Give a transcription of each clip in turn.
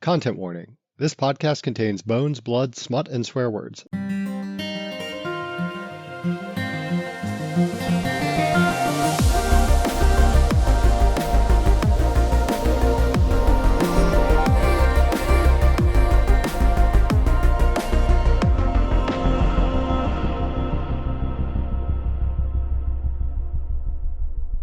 Content warning. This podcast contains bones, blood, smut, and swear words.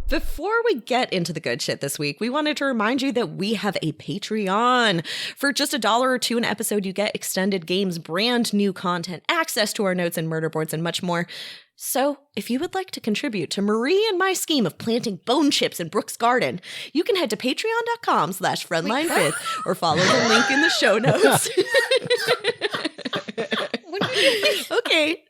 Before we get into the good shit this week, we wanted to remind you that we have a Patreon. For just $1 or $2 an episode, you get extended games, brand new content, access to our notes and murder boards, and much more. So if you would like to contribute to Marie and my scheme of planting bone chips in Brooke's garden, you can head to patreon.com/frontline5th or follow the link in the show notes. Okay,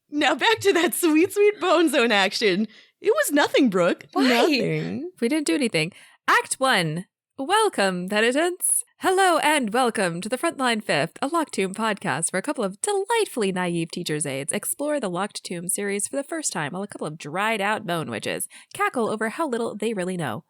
now back to that sweet, sweet bone zone action. It was nothing, Brooke. Why? Nothing. We didn't do anything. Act 1. Welcome, penitents. Hello and welcome to the Frontline 5th, a Locked Tomb podcast where a couple of delightfully naive teacher's aides explore the Locked Tomb series for the first time while a couple of dried-out bone witches cackle over how little they really know.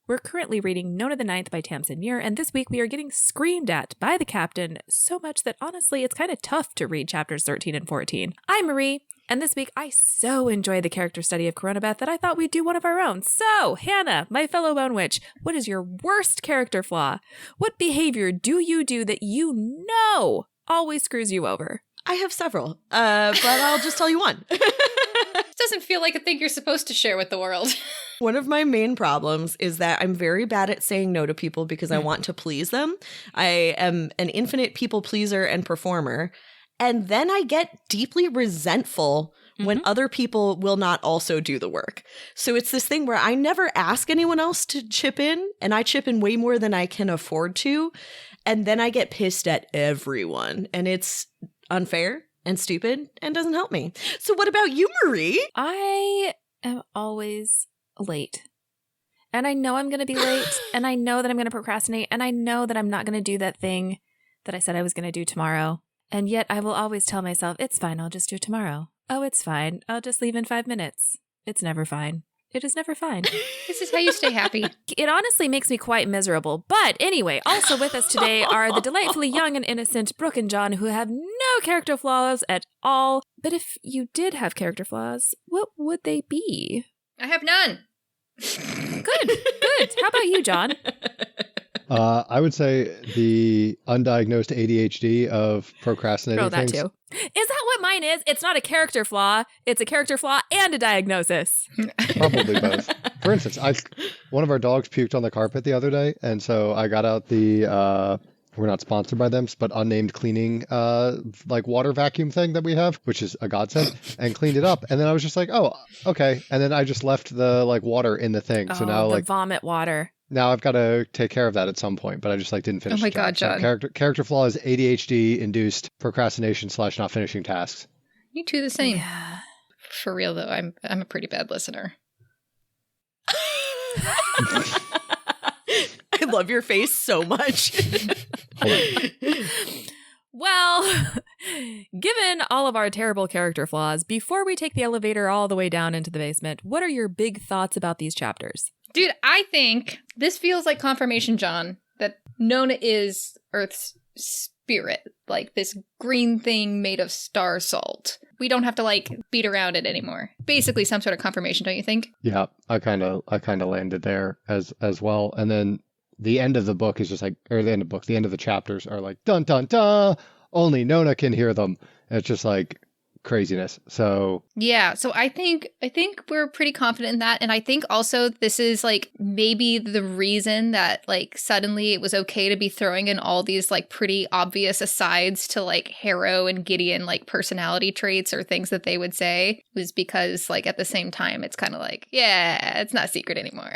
We're currently reading Nona the Ninth by Tamsin Muir, and this week we are getting screamed at by the captain so much that honestly it's kind of tough to read chapters 13 and 14. I'm Marie. And this week, I so enjoyed the character study of Coronabeth that I thought we'd do one of our own. So, Hannah, my fellow bone witch, what is your worst character flaw? What behavior do you do that you know always screws you over? I have several, but I'll just tell you one. This doesn't feel like a thing you're supposed to share with the world. One of my main problems is that I'm very bad at saying no to people because I want to please them. I am an infinite people pleaser and performer. And then I get deeply resentful when other people will not also do the work. So it's this thing where I never ask anyone else to chip in, and I chip in way more than I can afford to. And then I get pissed at everyone. And it's unfair and stupid and doesn't help me. So what about you, Marie? I am always late. And I know I'm going to be late, and I know that I'm going to procrastinate, and I know that I'm not going to do that thing that I said I was going to do tomorrow. And yet I will always tell myself, it's fine, I'll just do it tomorrow. Oh, it's fine, I'll just leave in 5 minutes. It's never fine. It is never fine. This is how you stay happy. It honestly makes me quite miserable. But anyway, also with us today are the delightfully young and innocent Brooke and John, who have no character flaws at all. But if you did have character flaws, what would they be? I have none. Good. How about you, John? I would say the undiagnosed ADHD of procrastinating Throw that things. too. Is that what mine is? It's not a character flaw. It's a character flaw and a diagnosis. Probably both. For instance, one of our dogs puked on the carpet the other day, and so I got out the we're not sponsored by them, but unnamed cleaning like water vacuum thing that we have, which is a godsend, and cleaned it up. And then I was just like, oh, okay. And then I just left the like water in the thing. So now the vomit water. Now I've got to take care of that at some point, but I just didn't finish. Oh my the job. God, John. So character flaw is ADHD induced procrastination / not finishing tasks. You two the same. Yeah. For real though, I'm a pretty bad listener. I love your face so much. Well, given all of our terrible character flaws, before we take the elevator all the way down into the basement, what are your big thoughts about these chapters? Dude, I think this feels like confirmation, John, that Nona is Earth's spirit. Like this green thing made of star salt. We don't have to like beat around it anymore. Basically some sort of confirmation, don't you think? Yeah, I kind of landed there as well. And then the end of the book is just like, or the end of the book, the end of the chapters are like, dun, dun, dun, only Nona can hear them. And it's just like craziness. So yeah, so I think we're pretty confident in that. And I think also this is like maybe the reason that like suddenly it was okay to be throwing in all these like pretty obvious asides to like Harrow and Gideon like personality traits or things that they would say, was because like at the same time it's kind of like, yeah, it's not a secret anymore.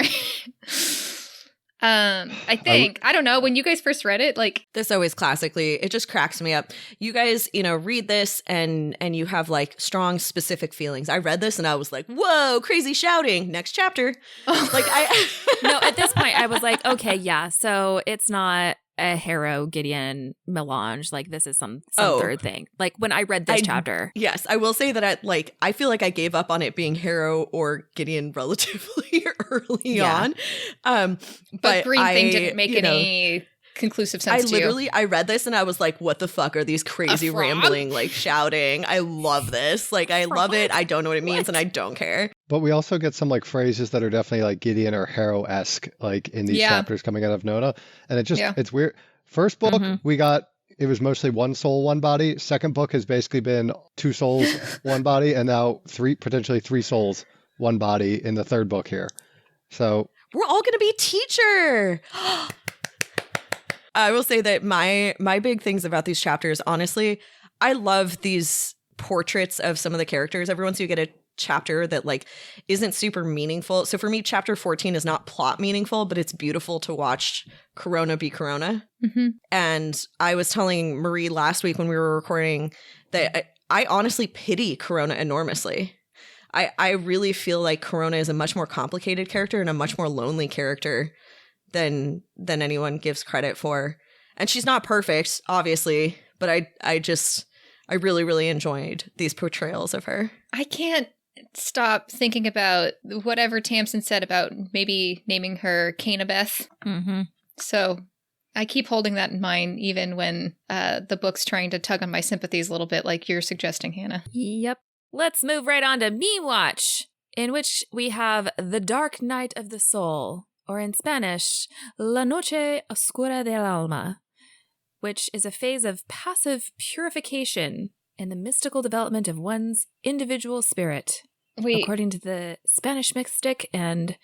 I think, I don't know, when you guys first read it, like... This always classically, it just cracks me up. You guys, read this and you have like strong specific feelings. I read this and I was like, whoa, crazy shouting. Next chapter. Like No, at this point I was like, okay, yeah, so it's not a Harrow Gideon melange. Like this is some third thing. Like when I read this chapter. Yes, I will say that I feel like I gave up on it being Harrow or Gideon relatively early on. But green thing didn't make any conclusive sense to you. I read this and I was like, what the fuck are these crazy rambling, like shouting? I love this. Like, I love it. I don't know what it means and I don't care. But we also get some like phrases that are definitely like Gideon or Harrow-esque, like in these chapters coming out of Nona. And it just, it's weird. First book, it was mostly one soul, one body. Second book has basically been 2 souls, 1 body, and now potentially 3 souls, 1 body in the third book here. So we're all going to be teacher. I will say that my big things about these chapters, honestly, I love these portraits of some of the characters. Every once you get a chapter that like isn't super meaningful. So for me, chapter 14 is not plot meaningful, but it's beautiful to watch Corona be Corona. And I was telling Marie last week when we were recording that I honestly pity Corona enormously. I really feel like Corona is a much more complicated character and a much more lonely character than anyone gives credit for. And she's not perfect, obviously, but I really, really enjoyed these portrayals of her. I can't stop thinking about whatever Tamsin said about maybe naming her Canabeth. So I keep holding that in mind, even when the book's trying to tug on my sympathies a little bit, like you're suggesting, Hannah. Yep. Let's move right on to Meme Watch, in which we have The Dark Night of the Soul, or in Spanish, La Noche Oscura del Alma, which is a phase of passive purification in the mystical development of one's individual spirit. Wait. According to the Spanish mystic and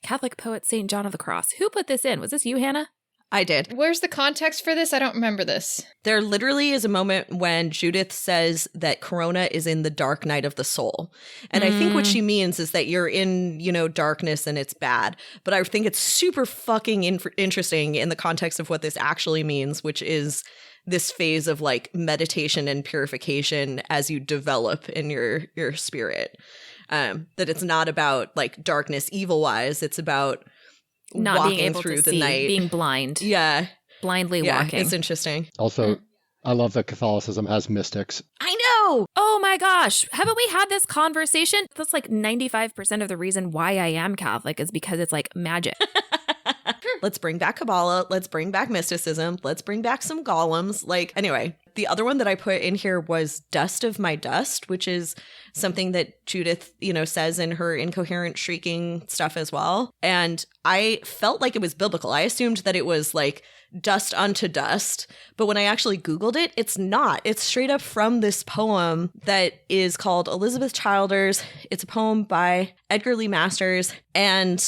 Catholic poet St. John of the Cross. Who put this in? Was this you, Hannah? I did. Where's the context for this? I don't remember this. There literally is a moment when Judith says that Corona is in the dark night of the soul. And I think what she means is that you're in, darkness and it's bad. But I think it's super fucking interesting in the context of what this actually means, which is this phase of like meditation and purification as you develop in your spirit. That it's not about like darkness evil wise. It's about not walking being able through to the see, night. being blind. Yeah. Blindly walking. It's interesting. Also, I love that Catholicism has mystics. I know! Oh my gosh. Haven't we had this conversation? That's like 95% of the reason why I am Catholic is because it's like magic. Let's bring back Kabbalah. Let's bring back mysticism. Let's bring back some golems. Anyway, the other one that I put in here was Dust of My Dust, which is something that Judith, says in her incoherent shrieking stuff as well. And I felt like it was biblical. I assumed that it was like dust unto dust. But when I actually Googled it, it's not. It's straight up from this poem that is called Elizabeth Childers. It's a poem by Edgar Lee Masters. And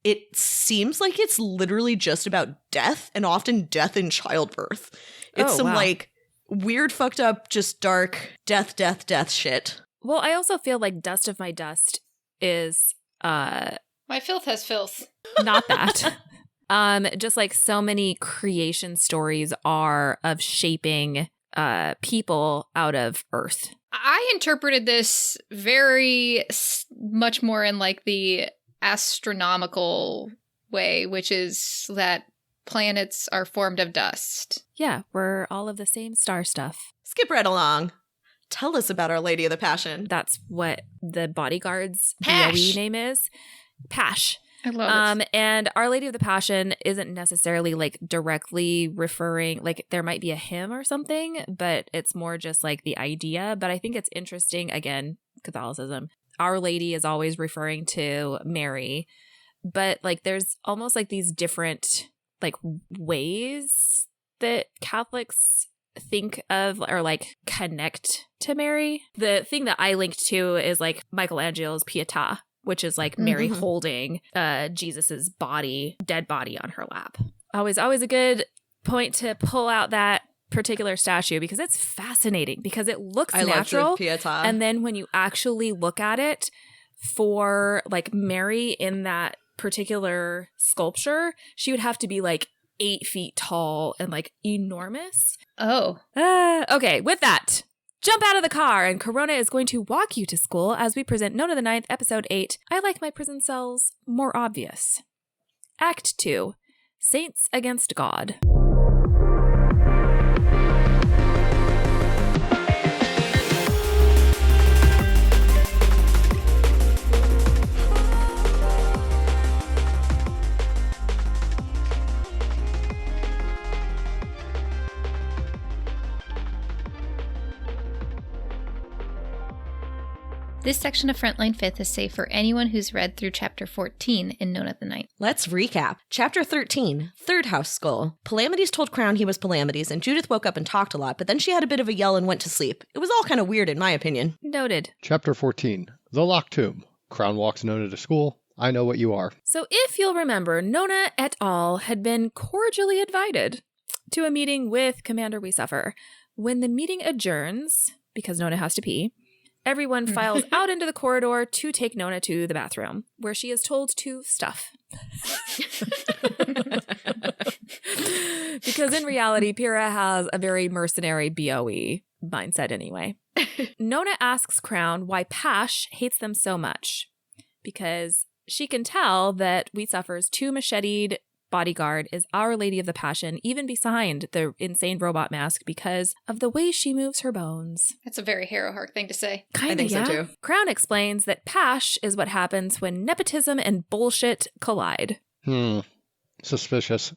it seems like it's literally just about death, and often death in childbirth. It's some like weird, fucked up, just dark death shit. Well, I also feel like Dust of My Dust is My filth has filth. not that. Just like so many creation stories are of shaping people out of earth. I interpreted this very much more in like the astronomical way, which is that planets are formed of dust. Yeah, we're all of the same star stuff. Skip right along. Tell us about Our Lady of the Passion. That's what the bodyguard's Pash. DOE name is. Pash. I love it. And Our Lady of the Passion isn't necessarily like directly referring, like there might be a hymn or something, but it's more just like the idea. But I think it's interesting, again, Catholicism. Our Lady is always referring to Mary, but like there's almost like these different like ways that Catholics think of or like connect to Mary. The thing that I linked to is like Michelangelo's Pietà, which is like Mary holding Jesus's body, dead body on her lap. Always a good point to pull out that particular statue because it's fascinating because it looks natural. Love the Pietà. And then when you actually look at it for like Mary in that particular sculpture, she would have to be like 8 feet tall and like enormous. Oh. Okay, with that, jump out of the car and Corona is going to walk you to school as we present Nona the Ninth, Episode 8, I Like My Prison Cells More Obvious. Act 2, Saints Against God. This section of Frontline 5th is safe for anyone who's read through Chapter 14 in Nona the Ninth. Let's recap. Chapter 13, Third House Skull. Palamides told Crown he was Palamides, and Judith woke up and talked a lot, but then she had a bit of a yell and went to sleep. It was all kind of weird in my opinion. Noted. Chapter 14, The Locked Tomb. Crown walks Nona to school. I know what you are. So if you'll remember, Nona et al. Had been cordially invited to a meeting with Commander We Suffer. When the meeting adjourns, because Nona has to pee, everyone files out into the corridor to take Nona to the bathroom, where she is told to stuff. Because in reality, Pyrrha has a very mercenary BOE mindset anyway. Nona asks Crown why Pash hates them so much, because she can tell that We Suffer's two-macheted bodyguard is Our Lady of the Passion, even behind the insane robot mask, because of the way she moves her bones. That's a very Harrowheart thing to say. I think so too. Crown explains that Pash is what happens when nepotism and bullshit collide. Suspicious.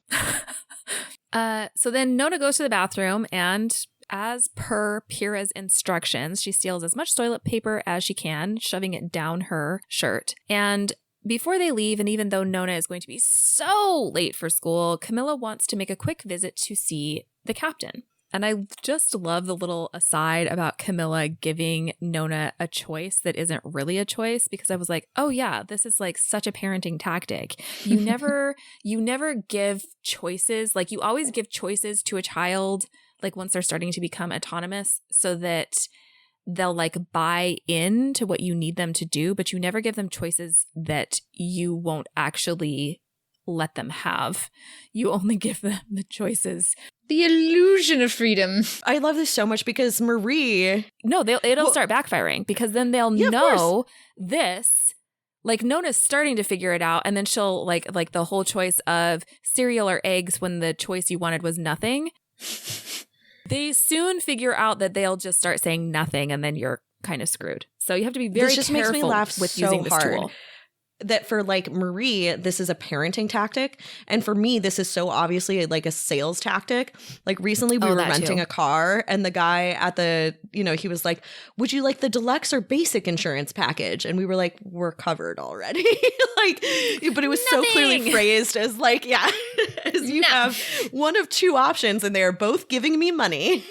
So then Nona goes to the bathroom, and as per Pyrrha's instructions, she steals as much toilet paper as she can, shoving it down her shirt. And before they leave, and even though Nona is going to be so late for school, Camilla wants to make a quick visit to see the captain. And I just love the little aside about Camilla giving Nona a choice that isn't really a choice, because I was like, oh yeah, this is like such a parenting tactic. You never give choices. Like, you always give choices to a child, like once they're starting to become autonomous, so that they'll like buy into what you need them to do, but you never give them choices that you won't actually let them have. You only give them the choices. The illusion of freedom. I love this so much because Marie... No, it'll start backfiring, because then they'll know this. Like, Nona's starting to figure it out, and then she'll like the whole choice of cereal or eggs when the choice you wanted was nothing. They soon figure out that they'll just start saying nothing, and then you're kind of screwed. So you have to be very This just careful makes me laugh with so using this hard. tool. That for like Marie, this is a parenting tactic. And for me, this is so obviously like a sales tactic. Like recently we were renting a car, and the guy at the, he was like, would you like the deluxe or basic insurance package? And we were like, we're covered already. But it was so clearly phrased as like, yeah, as you have one of two options and they are both giving me money.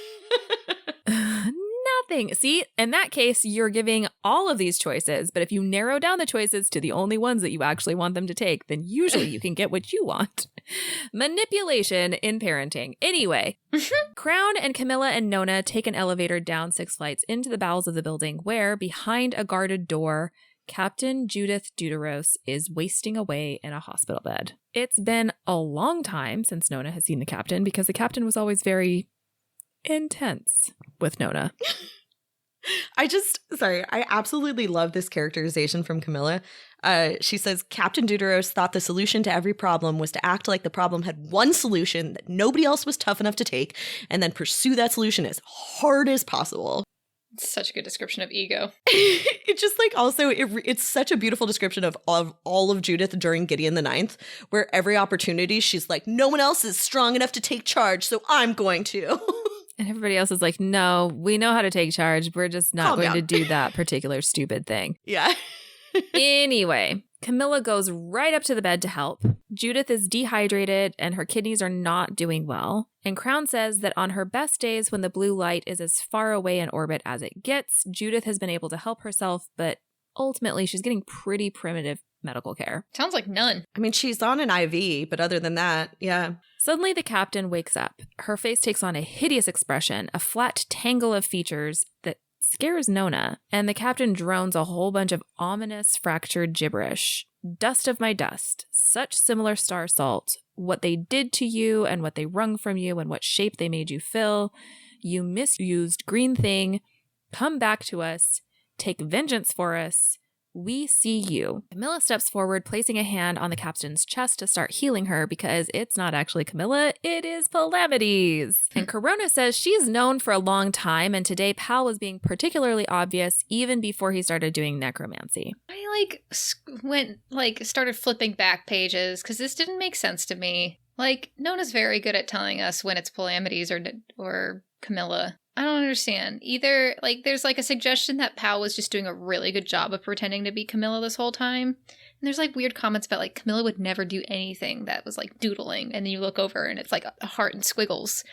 Nothing. See, in that case, you're giving all of these choices, but if you narrow down the choices to the only ones that you actually want them to take, then usually you can get what you want. Manipulation in parenting. Anyway, Crown and Camilla and Nona take an elevator down 6 flights into the bowels of the building, where, behind a guarded door, Captain Judith Deuteros is wasting away in a hospital bed. It's been a long time since Nona has seen the captain, because the captain was always very intense with Nona. I absolutely love this characterization from Camilla. She says, Captain Deuteros thought the solution to every problem was to act like the problem had one solution that nobody else was tough enough to take, and then pursue that solution as hard as possible. It's such a good description of ego. It's just like also, it's such a beautiful description of all of Judith during Gideon the Ninth, where every opportunity she's like, no one else is strong enough to take charge, so I'm going to. And everybody else is like, no, we know how to take charge. We're just not going to do that particular stupid thing. Yeah. Anyway, Camilla goes right up to the bed to help. Judith is dehydrated and her kidneys are not doing well. And Crown says that on her best days, when the blue light is as far away in orbit as it gets, Judith has been able to help herself, but ultimately she's getting pretty primitive medical care. Sounds like none. I mean, she's on an IV, but other than that, yeah. Suddenly, the captain wakes up. Her face takes on a hideous expression, a flat tangle of features that scares Nona, and the captain drones a whole bunch of ominous, fractured gibberish. Dust of my dust, such similar star salt, what they did to you and what they wrung from you and what shape they made you fill. You misused green thing. Come back to us. Take vengeance for us. We see you. Camilla steps forward, placing a hand on the captain's chest to start healing her, because it's not actually Camilla, it is Palamides. And Corona says she's known for a long time, and today Pal was being particularly obvious even before he started doing necromancy. I started flipping back pages because this didn't make sense to me. Like, Nona's very good at telling us when it's Palamides or Camilla. I don't understand. Either, like, there's, like, a suggestion that Pal was just doing a really good job of pretending to be Camilla this whole time. And there's, like, weird comments about, like, Camilla would never do anything that was, like, doodling. And then you look over and it's, like, a heart and squiggles.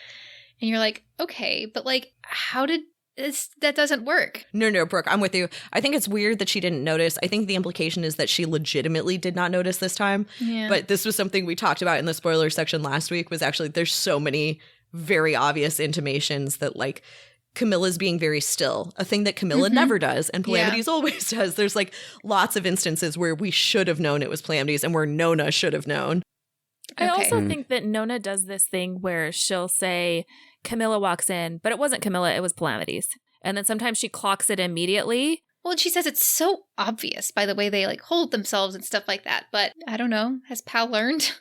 And you're like, okay, but, like, how did that doesn't work? No, Brooke, I'm with you. I think it's weird that she didn't notice. I think the implication is that she legitimately did not notice this time. Yeah. But this was something we talked about in the spoiler section last week, was actually there's so many very obvious intimations that, like, Camilla's being very still, a thing that Camilla never does and Palamides always does. There's, like, lots of instances where we should have known it was Palamides and where Nona should have known. I also think that Nona does this thing where she'll say Camilla walks in, but it wasn't Camilla, it was Palamides. And then sometimes she clocks it immediately. Well, she says it's so obvious by the way they, like, hold themselves and stuff like that. But I don't know. Has Pal learned?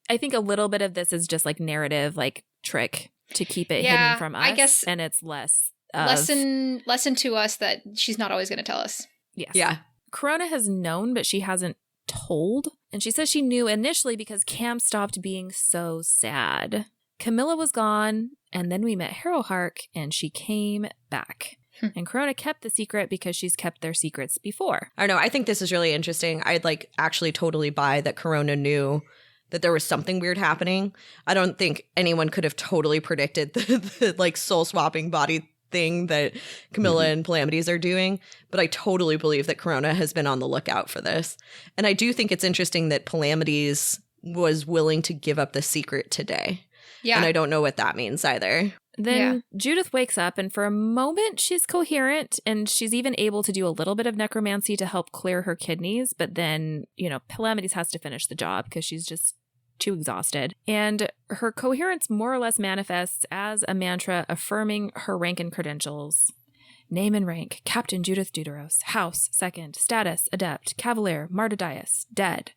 I think a little bit of this is just, like, narrative, like, trick to keep it hidden from us. I guess. And it's less lesson to us that she's not always going to tell us. Yes. Yeah. Corona has known, but she hasn't told. And she says she knew initially because Cam stopped being so sad. Camilla was gone, and then we met Harrowhark, and she came back. And Corona kept the secret because she's kept their secrets before. I don't know. I think this is really interesting. I'd, like, actually totally buy that Corona knew that there was something weird happening. I don't think anyone could have totally predicted the like, soul-swapping body thing that Camilla and Palamides are doing, but I totally believe that Corona has been on the lookout for this. And I do think it's interesting that Palamides was willing to give up the secret today. Yeah. And I don't know what that means either. Then Judith wakes up, and for a moment she's coherent, and she's even able to do a little bit of necromancy to help clear her kidneys. But then, you know, Palamides has to finish the job because she's just too exhausted. And her coherence more or less manifests as a mantra affirming her rank and credentials. Name and rank: Captain Judith Deuteros, House, Second, Status, Adept, Cavalier, Martydias, Dead.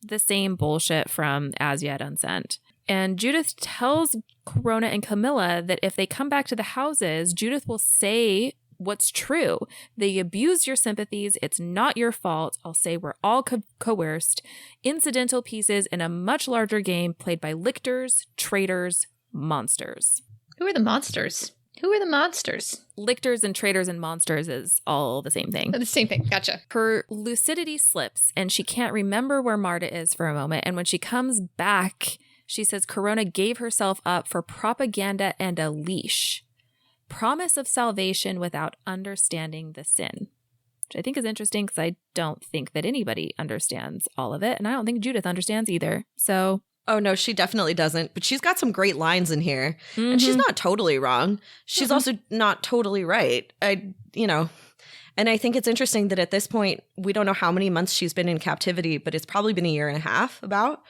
The same bullshit from As Yet Unsent. And Judith tells Corona and Camilla that if they come back to the houses, Judith will say what's true. They abused your sympathies. It's not your fault. I'll say we're all coerced. Incidental pieces in a much larger game played by lictors, traitors, monsters. Who are the monsters? Who are the monsters? Lictors and traitors and monsters is all the same thing. The same thing. Gotcha. Her lucidity slips, and she can't remember where Marta is for a moment. And when she comes back, she says Corona gave herself up for propaganda and a leash. Promise of salvation without understanding the sin. Which I think is interesting because I don't think that anybody understands all of it. And I don't think Judith understands either. So. Oh, no, she definitely doesn't. But she's got some great lines in here. And she's not totally wrong. She's also not totally right. And I think it's interesting that at this point, we don't know how many months she's been in captivity, but it's probably been 1.5 years about,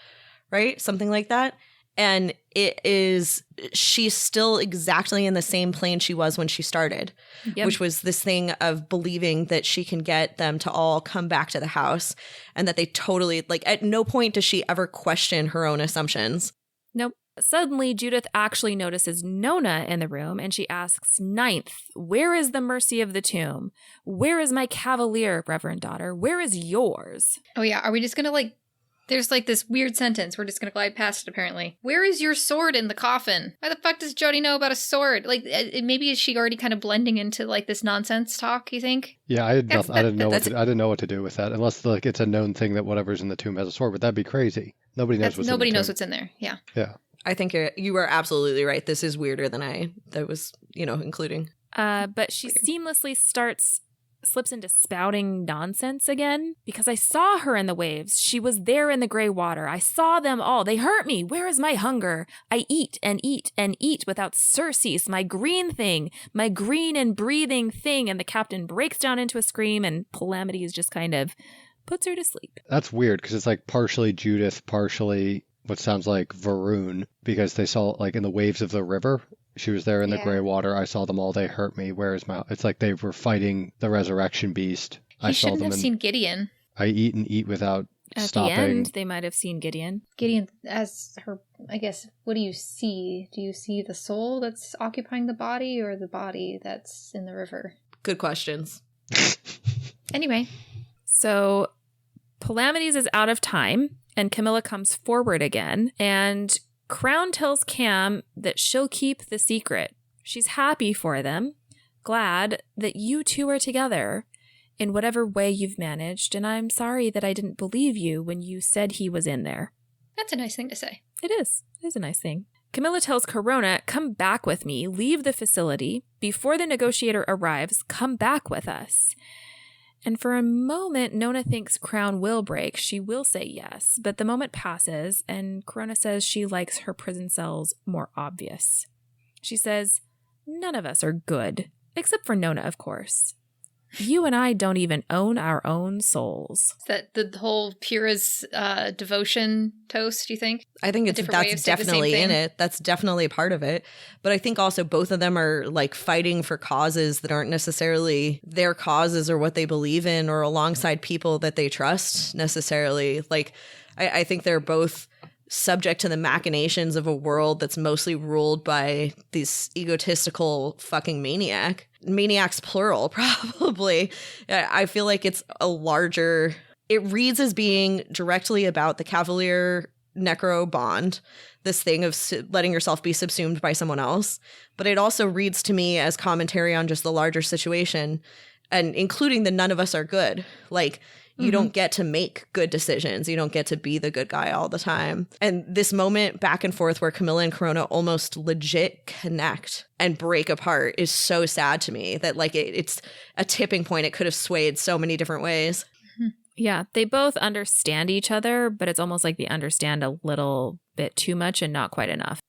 right? Something like that. And she's still exactly in the same plane she was when she started, which was this thing of believing that she can get them to all come back to the house and that they totally, like, at no point does she ever question her own assumptions. Nope. Suddenly, Judith actually notices Nona in the room, and she asks, Ninth, where is the mercy of the tomb? Where is my cavalier, Reverend daughter? Where is yours? Oh, yeah. Are we just going to, like, there's, like, this weird sentence. We're just going to glide past it, apparently. Where is your sword in the coffin? Why the fuck does Jody know about a sword? Like, maybe is she already kind of blending into, like, this nonsense talk, you think? Yeah, I didn't know what to do with that, unless, like, it's a known thing that whatever's in the tomb has a sword. But that'd be crazy. Nobody knows what's in there. Yeah. Yeah. I think you are absolutely right. This is weirder than I was, including. But she seamlessly slips into spouting nonsense again. Because I saw her in the waves. She was there in the gray water. I saw them all. They hurt me. Where is my hunger? I eat and eat and eat without surcease. My green thing. My green and breathing thing. And the captain breaks down into a scream, and Palamides just kind of puts her to sleep. That's weird, because it's like partially Judith, partially what sounds like Varun, because they saw, like, in the waves of the river, she was there in the gray water. I saw them all. They hurt me. Where is my... It's like they were fighting the resurrection beast. I shouldn't have seen Gideon. I eat and eat without stopping. At the end, they might have seen Gideon. Gideon as her, I guess, what do you see? Do you see the soul that's occupying the body, or the body that's in the river? Good questions. Anyway. So Palamides is out of time, and Camilla comes forward again, and Crown tells Cam that she'll keep the secret. She's happy for them, glad that you two are together in whatever way you've managed, and I'm sorry that I didn't believe you when you said he was in there. That's a nice thing to say. It is. It is a nice thing. Camilla tells Corona, come back with me, leave the facility. Before the negotiator arrives, come back with us. And for a moment, Nona thinks Crown will break. She will say yes, but the moment passes, and Corona says she likes her prison cells more obvious. She says, none of us are good, except for Nona, of course. You and I don't even own our own souls. Is that the whole Pyrrha's devotion toast, do you think? I think That's definitely in it. That's definitely a part of it. But I think also both of them are like fighting for causes that aren't necessarily their causes or what they believe in or alongside people that they trust necessarily. Like, I think they're both subject to the machinations of a world that's mostly ruled by this egotistical fucking maniac. Maniacs plural, probably. I feel like it's a larger... It reads as being directly about the Cavalier Necro bond, this thing of letting yourself be subsumed by someone else. But it also reads to me as commentary on just the larger situation, and including the none of us are good. Like, you don't get to make good decisions. You don't get to be the good guy all the time. And this moment back and forth where Camilla and Corona almost legit connect and break apart is so sad to me that like it's a tipping point. It could have swayed so many different ways. Yeah, they both understand each other, but it's almost like they understand a little bit too much and not quite enough.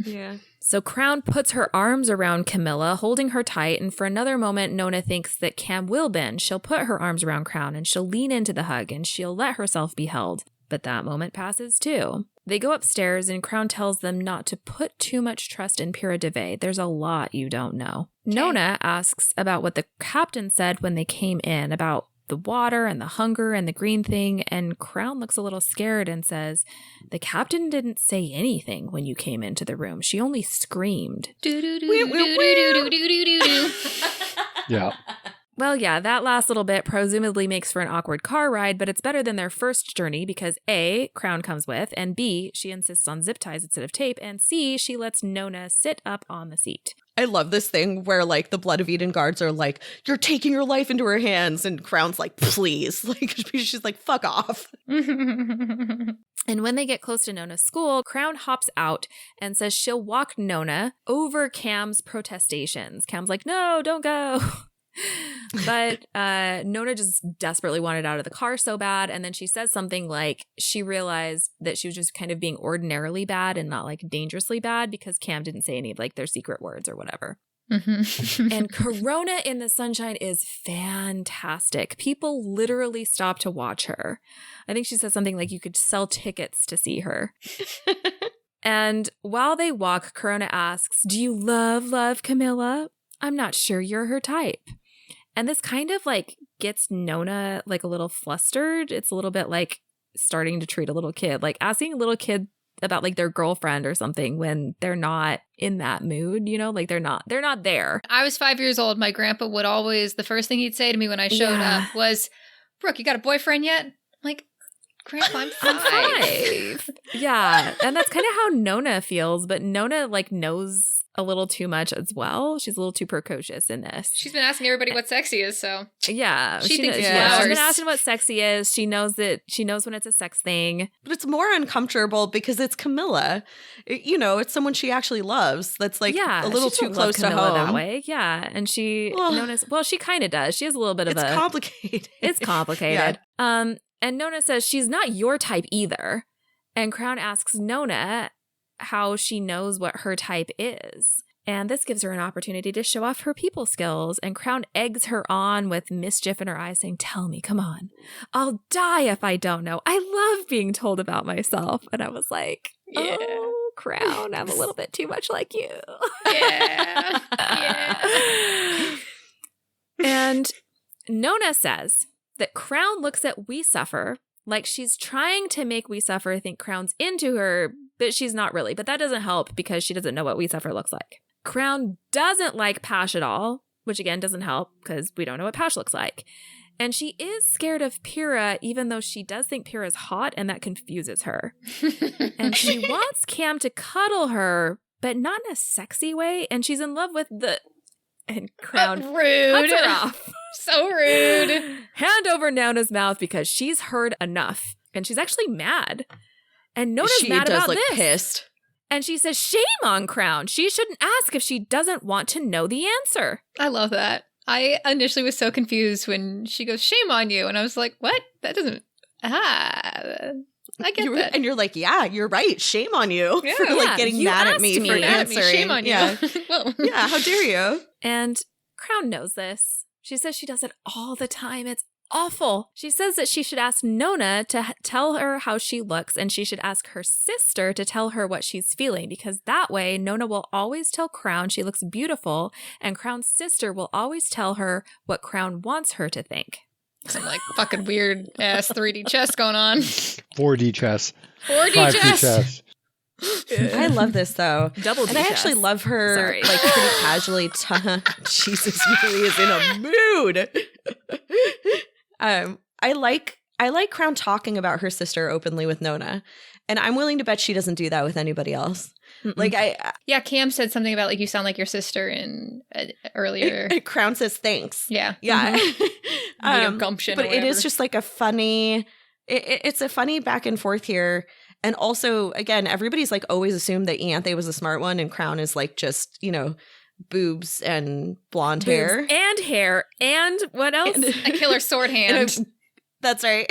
Yeah. So Crown puts her arms around Camilla, holding her tight, and for another moment, Nona thinks that Cam will bend. She'll put her arms around Crown, and she'll lean into the hug, and she'll let herself be held. But that moment passes, too. They go upstairs, and Crown tells them not to put too much trust in Pyrrha Devey. There's a lot you don't know. Okay. Nona asks about what the captain said when they came in, about the water and the hunger and the green thing, and Crown looks a little scared and says, the captain didn't say anything when you came into the room. She only screamed. Yeah. Well, yeah, that last little bit presumably makes for an awkward car ride, but it's better than their first journey because A, Crown comes with, and B, she insists on zip ties instead of tape, and C, she lets Nona sit up on the seat. I love this thing where like the Blood of Eden guards are like, you're taking your life into her hands, and Crown's like, please. Like, she's like, fuck off. And when they get close to Nona's school, Crown hops out and says she'll walk Nona over Cam's protestations. Cam's like, no, don't go. But Nona just desperately wanted out of the car so bad. And then she says something like she realized that she was just kind of being ordinarily bad and not like dangerously bad because Cam didn't say any of like their secret words or whatever. And Corona in the Sunshine is fantastic. People literally stop to watch her. I think she says something like you could sell tickets to see her. And while they walk, Corona asks, do you love Camilla? I'm not sure you're her type. And this kind of like gets Nona like a little flustered. It's a little bit like starting to treat a little kid, like asking a little kid about like their girlfriend or something when they're not in that mood, you know, like they're not there. I was 5 years old. My grandpa would always, the first thing he'd say to me when I showed up was, Brooke, you got a boyfriend yet? I'm like, Grandpa, I'm five. Yeah. And that's kind of how Nona feels, but Nona like knows a little too much as well. She's a little too precocious in this. She's been asking everybody what sexy is, so yeah, she thinks it's she's flowers. been asking what sexy is. She knows when it's a sex thing, but it's more uncomfortable because it's Camilla. It's someone she actually loves. That's like a little too close to home that way. Yeah, and she she kind of does. She has a little bit of it's complicated. It's complicated. Yeah. And Nona says she's not your type either. And Crown asks Nona how she knows what her type is. And this gives her an opportunity to show off her people skills. And Crown eggs her on with mischief in her eyes, saying, tell me, come on. I'll die if I don't know. I love being told about myself. And I was like, oh, Crown, I'm a little bit too much like you. Yeah. And Nona says that Crown looks at We Suffer like she's trying to make We Suffer think Crown's into her, but she's not really. But that doesn't help because she doesn't know what We Suffer looks like. Crown doesn't like Pash at all, which again doesn't help because we don't know what Pash looks like. And she is scared of Pyrrha, even though she does think Pyrrha's hot, and that confuses her. And she wants Cam to cuddle her, but not in a sexy way. And she's in love with and Crown rude. cuts her off. So rude. Hand over Nona's mouth because she's heard enough. And she's actually mad. And Nona's she mad does about look this. pissed. And she says, shame on Crown. She shouldn't ask if she doesn't want to know the answer. I love that. I initially was so confused when she goes, shame on you. And I was like, what? That doesn't... I get that. And you're like, yeah, you're right. Shame on you Yeah. for like getting You mad at asked me me. for Mad at me. answering. Shame on you. Yeah. Well, Yeah, how dare you? And Crown knows this. She says she does it all the time. It's awful. She says that she should ask Nona to tell her how she looks, and she should ask her sister to tell her what she's feeling, because that way Nona will always tell Crown she looks beautiful, and Crown's sister will always tell her what Crown wants her to think. some like fucking weird ass 3D chess going on. 4D chess. 4D 5D chess. chess. I love this though. Double D And I chess. actually love her Sorry. like pretty casually. Jesus, Millie is in a mood. I like Crown talking about her sister openly with Nona, and I'm willing to bet she doesn't do that with anybody else. Mm-mm. Like Yeah, Cam said something about like you sound like your sister in earlier. Crown says thanks. Yeah. Yeah. Video gumption. But or it is whatever. just like a funny, it's a funny back and forth here. And also, again, everybody's like always assumed that Ianthe was a smart one and Crown is like just, boobs and blonde hair. And hair. And what else? a killer sword hand. That's right.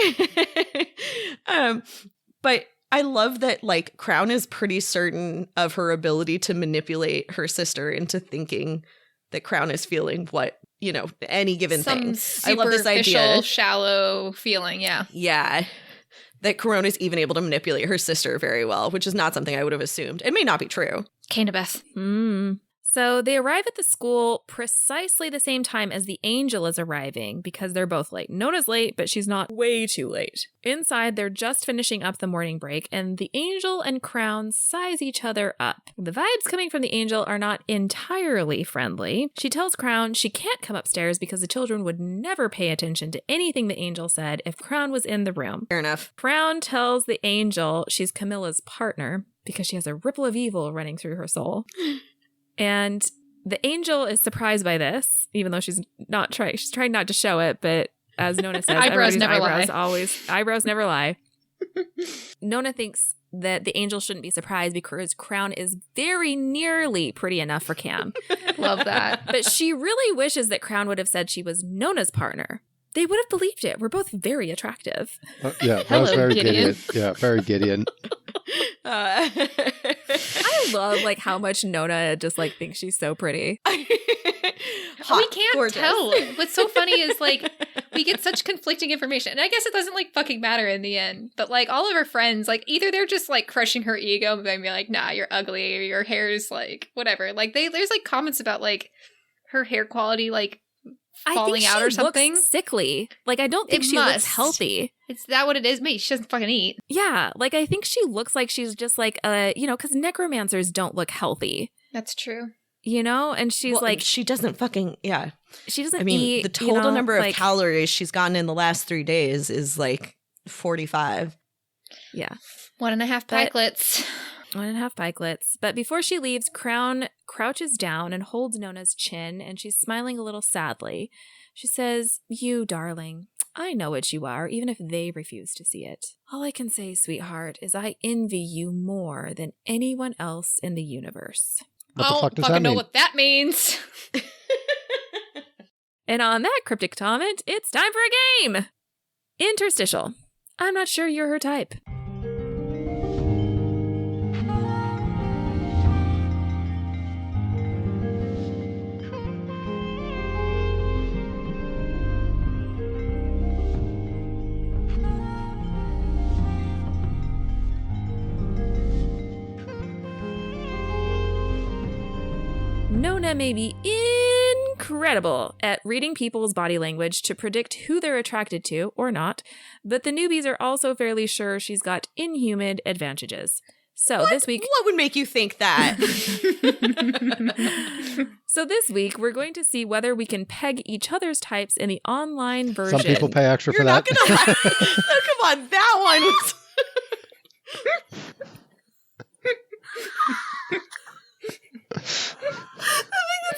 But I love that like Crown is pretty certain of her ability to manipulate her sister into thinking that Crown is feeling what, any given Some thing. I love this idea. superficial, shallow feeling. Yeah. Yeah. That Corona's even able to manipulate her sister very well, which is not something I would have assumed. It may not be true. Canabeth. So they arrive at the school precisely the same time as the angel is arriving because they're both late. Nona's late, but she's not way too late. Inside, they're just finishing up the morning break, and the angel and Crown size each other up. The vibes coming from the angel are not entirely friendly. She tells Crown she can't come upstairs because the children would never pay attention to anything the angel said if Crown was in the room. Fair enough. Crown tells the angel she's Camilla's partner because she has a ripple of evil running through her soul. And the angel is surprised by this, even though she's trying not to show it, but as Nona says, Eyebrows everybody's never eyebrows lie. eyebrows never lie. Nona thinks that the angel shouldn't be surprised because Crown is very nearly pretty enough for Cam. Love that. But she really wishes that Crown would have said she was Nona's partner. They would have believed it. We're both very attractive. Yeah, that was Hello, very Gideon. Gideon. Yeah, very Gideon. I love like how much Nona just like thinks she's so pretty. Hot, We can't gorgeous. tell. What's so funny is like we get such conflicting information. And I guess it doesn't like fucking matter in the end. But like all of her friends, like either they're just like crushing her ego and being like, nah, you're ugly, or your hair's like whatever. Like there's like comments about like her hair quality like falling out or something. Looks sickly. Like I don't think It she looks must. healthy. Is that what it is? Mate, she doesn't fucking eat. Yeah, like I think she looks like she's just like because necromancers don't look healthy, That's true. and she's Well, like she doesn't fucking, yeah. she doesn't I mean, eat. the total number of like, calories she's gotten in the last 3 days is like 45. Yeah, 1.5 But- pikelets. 1.5 pikelets. But before she leaves, Crown crouches down and holds Nona's chin, and she's smiling a little sadly. She says, "You darling, I know what you are, even if they refuse to see it. All I can say, sweetheart, is I envy you more than anyone else in the universe." What I the don't fuck does fucking that know mean? what that means. And on that cryptic comment, it's time for a game! Interstitial. I'm not sure you're her type. Nona may be incredible at reading people's body language to predict who they're attracted to or not, but the newbies are also fairly sure she's got inhuman advantages. So this week, What would make you think that? this week we're going to see whether we can peg each other's types in the online version. Some people pay extra You're for not that. gonna lie. Oh, come on, that one was. What's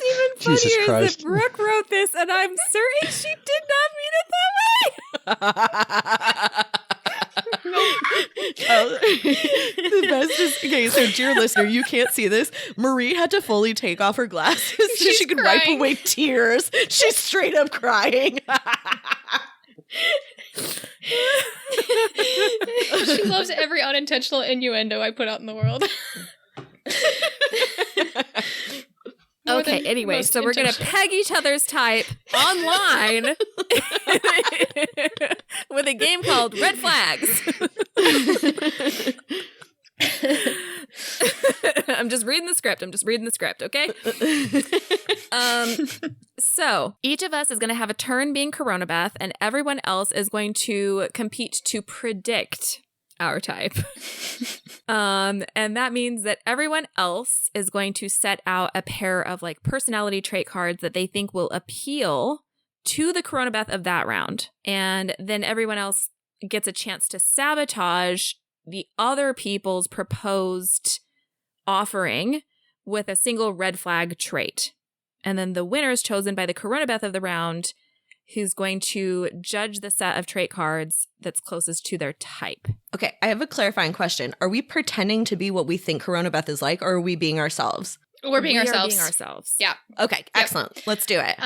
even Jesus funnier is Christ. that Brooke wrote this, and I'm certain she did not mean it that way. The best is, okay, so dear listener, you can't see this. Marie had to fully take off her glasses so She's she could wipe crying. away tears. She's straight up crying. She loves every unintentional innuendo I put out in the world. More Okay, than anyway, most so we're going to intentional. peg each other's type online with a game called Red Flags. I'm just reading the script, okay? So each of us is going to have a turn being Corona Beth, and everyone else is going to compete to predict our type. And that means that everyone else is going to set out a pair of like personality trait cards that they think will appeal to the Corona Beth of that round. And then everyone else gets a chance to sabotage the other people's proposed offering with a single red flag trait. And then the winner is chosen by the Corona Beth of the round, who's going to judge the set of trait cards that's closest to their type. Okay, I have a clarifying question. Are we pretending to be what we think Corona Beth is like, or are we being ourselves? We're being We are ourselves. being ourselves. Yeah. Okay, excellent. Let's do it.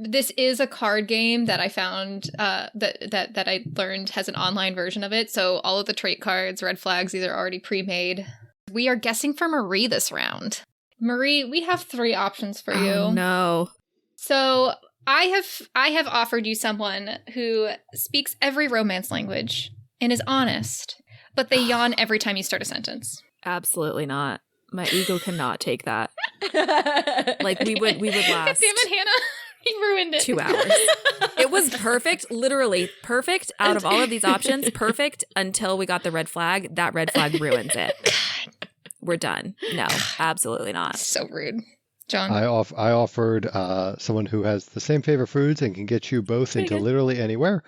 This is a card game that I found that I learned has an online version of it. So all of the trait cards, red flags, these are already pre-made. We are guessing for Marie this round. Marie, we have 3 options for you. Oh, no. So I have offered you someone who speaks every romance language and is honest, but they yawn every time you start a sentence. Absolutely not. My ego cannot take that. Like we would last Damn it, Hannah. You ruined it. 2 hours. It was perfect, literally perfect out of all of these options, perfect until we got the red flag. That red flag ruins it. We're done. No, absolutely not. So rude. John. I offered someone who has the same favorite foods and can get you both into literally anywhere,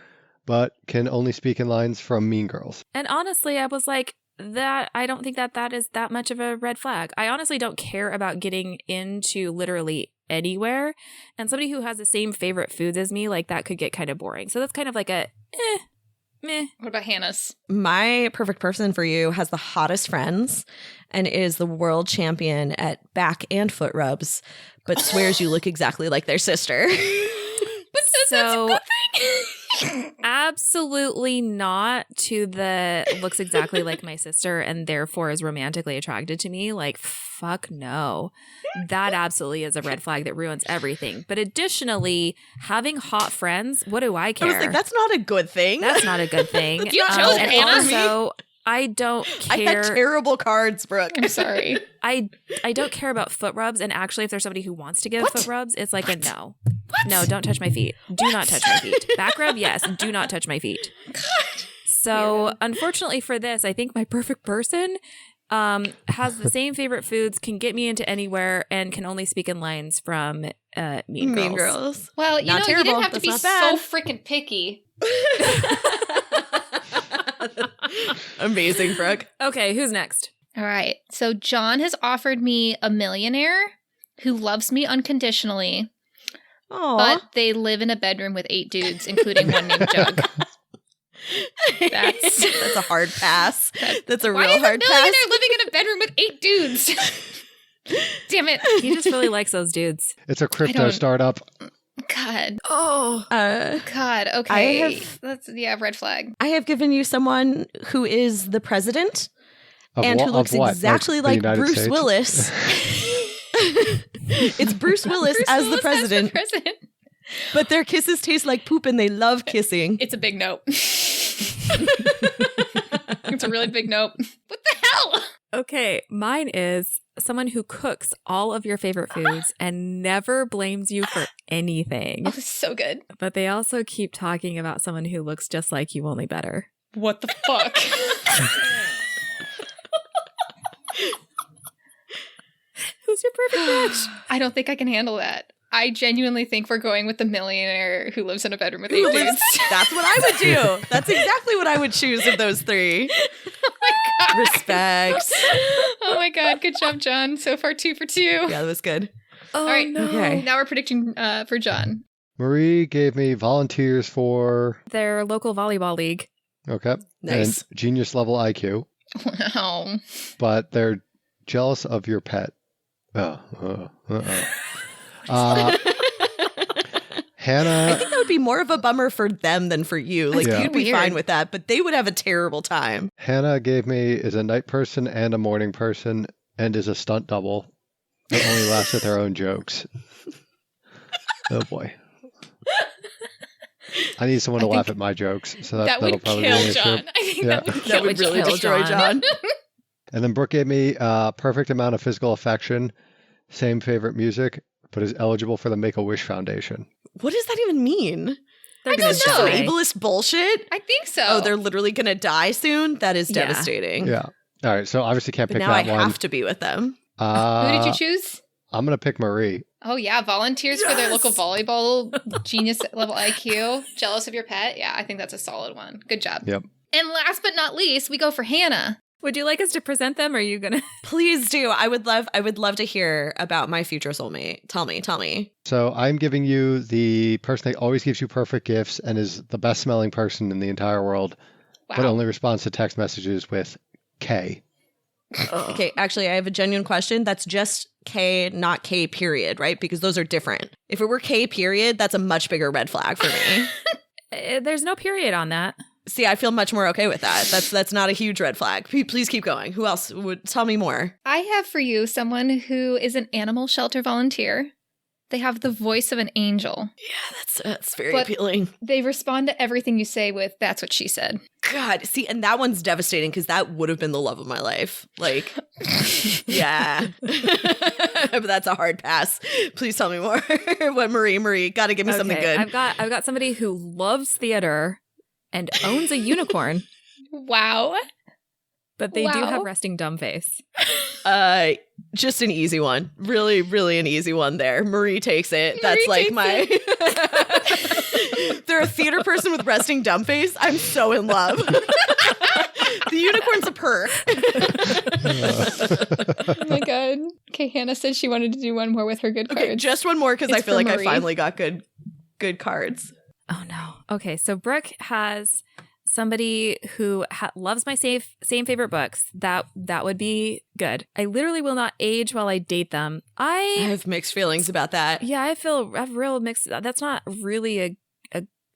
but can only speak in lines from Mean Girls. And honestly, I was like, that I don't think that is that much of a red flag. I honestly don't care about getting into literally anywhere. And somebody who has the same favorite foods as me, like that could get kind of boring. So that's kind of like a meh. What about Hannah's? My perfect person for you has the hottest friends and is the world champion at back and foot rubs, but swears you look exactly like their sister. But says So- that's a good thing. Absolutely not to the looks exactly like my sister and therefore is romantically attracted to me. Like, fuck no. That absolutely is a red flag that ruins everything. But additionally, having hot friends, what do I care? I was like, that's not a good thing. That's not a good thing. You chose and Hannah. also, I don't I had care. terrible cards, Brooke. I'm sorry. I don't care about foot rubs. And actually, if there's somebody who wants to give foot rubs, it's like a no. What? No, don't touch my feet. Do not touch my feet. Back rub, yes. Do not touch my feet. So, unfortunately for this, I think my perfect person has the same favorite foods, can get me into anywhere, and can only speak in lines from Mean Girls. Mean Girls. Well, you Not know, terrible. you didn't have to That's be not so bad. freaking picky. Amazing, Brooke. Okay, who's next? All right. So John has offered me a millionaire who loves me unconditionally, Aw. but they live in a bedroom with 8 dudes, including one named Jug. That's a hard pass. That's a Why real is a hard millionaire pass. living in a bedroom with 8 dudes? Damn it. He just really likes those dudes. It's a crypto don't- startup. God. Oh. God. Okay. have- That's, red flag. I have given you someone who is the president Of and wha- who of looks what? exactly the like United Bruce States? Willis. It's Bruce Willis Bruce as the Willis president, president. but their kisses taste like poop and they love kissing. It's a big nope. It's a really big nope. What the hell? Okay, mine is someone who cooks all of your favorite foods and never blames you for anything. Oh, this is so good. But they also keep talking about someone who looks just like you, only better. What the fuck? Who's your perfect match? I don't think I can handle that. I genuinely think we're going with the millionaire who lives in a bedroom with 8 dudes. That's what I would do. That's exactly what I would choose of those 3. Oh my Respect. Oh my god, good job, John. So far 2 for 2. Yeah, that was good. Oh, All right, no. Okay. now we're predicting for John. Marie gave me volunteers for Their local volleyball league. okay, Nice. and genius level IQ, Wow. but they're jealous of your pet. Hannah. I think that would be more of a bummer for them than for you. Like, Yeah. you'd be Weird. fine with that, but they would have a terrible time. Hannah gave me is a night person and a morning person and is a stunt double that only laughs at their own jokes. Oh boy. I need someone to laugh at my jokes, so That that'll would probably kill be an issue. John. I think Yeah. that would That kill would really John. destroy John. And then Brooke gave me a perfect amount of physical affection, same favorite music, but is eligible for the Make-A-Wish Foundation. What does that even mean? They're I gonna don't know. die. Ableist bullshit? I think so. Oh, they're literally going to die soon? That is Yeah. devastating. Yeah. All right, so obviously can't But pick now I that one. have to be with them. Who did you choose? I'm going to pick Marie. Oh yeah, volunteers for their Yes! local volleyball genius level IQ. Jealous of your pet? Yeah, I think that's a solid one. Good job. Yep. And last but not least, we go for Hannah. Would you like us to present them, or are you gonna? Please do. I would love to hear about my future soulmate. Tell me. So I'm giving you the person that always gives you perfect gifts and is the best smelling person in the entire world, Wow. but only responds to text messages with K. Okay, actually, I have a genuine question. That's just K, not K period, right? Because those are different. If it were K period, that's a much bigger red flag for me. There's no period on that. See, I feel much more okay with that. That's not a huge red flag. Please keep going. Who else would tell me more? I have for you someone who is an animal shelter volunteer. They have the voice of an angel. Yeah, that's very But- appealing. They respond to everything you say with, "That's what she said." God, see, and that one's devastating because that would have been the love of my life. Like, yeah. But that's a hard pass. Please tell me more. What, Marie, gotta give me something Okay, good. I've got somebody who loves theater and owns a unicorn, Wow. but they do Wow. have resting dumb face. Just an easy one. Really, really an easy one there. Marie takes it. That's Marie like takes my They're a theater person with resting dumb face. I'm so in love. The unicorn's a perk. Oh my god. Okay, Hannah said she wanted to do one more with her good cards. Okay, just one more because It's I feel for like Marie. I finally got good cards. Oh no. Okay, so Brooke has somebody who loves my same favorite books. That would be good. I literally will not age while I date them. I have mixed feelings about that. Yeah, I have real mixed. That's not really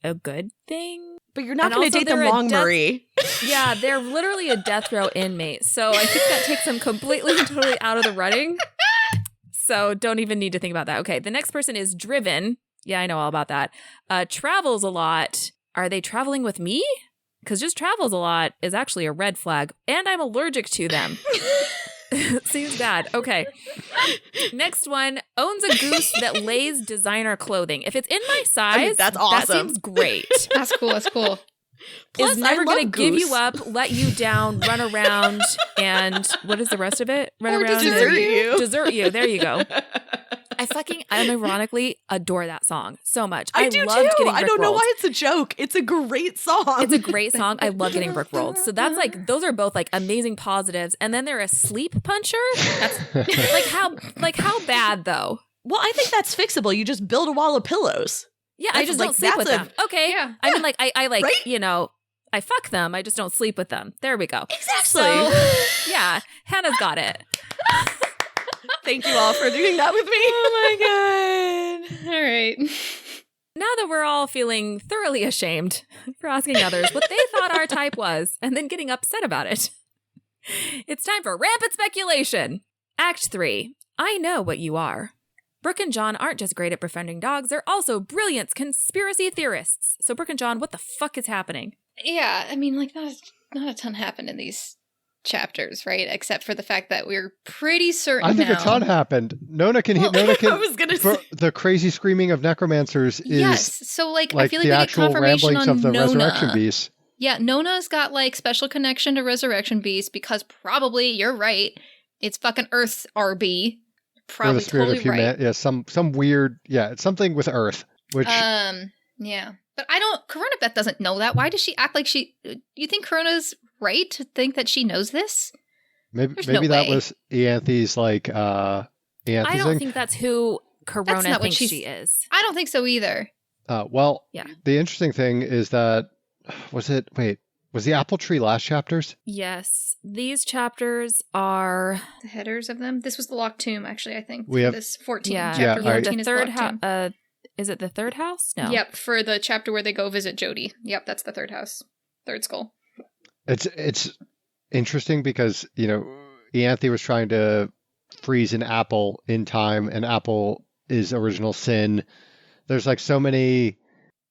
a good thing. But you're not And going to also date them they're a long, death- Marie. Yeah, they're literally a death row inmate. So I think that takes them completely and totally out of the running. So don't even need to think about that. Okay, the next person is driven. Yeah, I know all about that. Travels a lot. Are they traveling with me? Because just travels a lot is actually a red flag. And I'm allergic to them. Seems bad. Okay. Next one, owns a goose that lays designer clothing. If it's in my size, that's that awesome. seems great. That's cool. That's cool. Plus, Is never I going love to give Goose. you up, let you down, run around, and what is the rest of it? Run Or around, desert and- you. Desert you. There you go. I unironically adore that song so much. I do loved too. getting I don't know rickrolled. why it's a joke. It's a great song. It's a great song. I love getting rickrolled. So that's like, those are both like amazing positives. And then they're a sleep puncher. That's like how bad though? Well, I think that's fixable. You just build a wall of pillows. Yeah, I That's just like- don't sleep with that's them. Okay. Yeah. I mean, like, I like, Right? you know, I fuck them. I just don't sleep with them. There we go. Exactly. So, yeah, Hannah's got it. Thank you all for doing that with me. Oh my god. All right. Now that we're all feeling thoroughly ashamed for asking others what they thought our type was and then getting upset about it, it's time for rampant speculation. Act 3. I know what you are. Brooke and John aren't just great at befriending dogs, they're also brilliant conspiracy theorists. So Brooke and John, what the fuck is happening? Yeah, I mean, like, not a ton happened in these chapters, right? Except for the fact that we're pretty certain I think now. a ton happened. Nona can Well, Nona I can was going to for say. the crazy screaming of necromancers is Yes, so like I like feel like the we get actual confirmation ramblings on of the Nona. resurrection beast. Yeah, Nona's got like special connection to Resurrection Beast because probably you're right. It's fucking Earth's RB. Or Probably the spirit totally of humanity. Yeah, some weird. Yeah, it's something with Earth. Which right. Yeah, but I don't. Corona Beth doesn't know that. Why does she act like she? You think Corona's right? To think that she knows this? Maybe There's maybe no that way. was Ianthe's I don't think that's who Corona not what thinks she's- she is. I don't think so either. Well, Yeah. the interesting thing is that was the apple tree last chapters? Yes. These chapters are The headers of them. This was the locked tomb, actually, I think. We for have- this 14. yeah. Chapter Yeah, 14 the is third locked tomb. house. Is it the third house? No. Yep, for the chapter where they go visit Jody. Yep, that's the third house. Third skull. It's interesting because, Ianthe was trying to freeze an apple in time, and apple is original sin. There's like so many.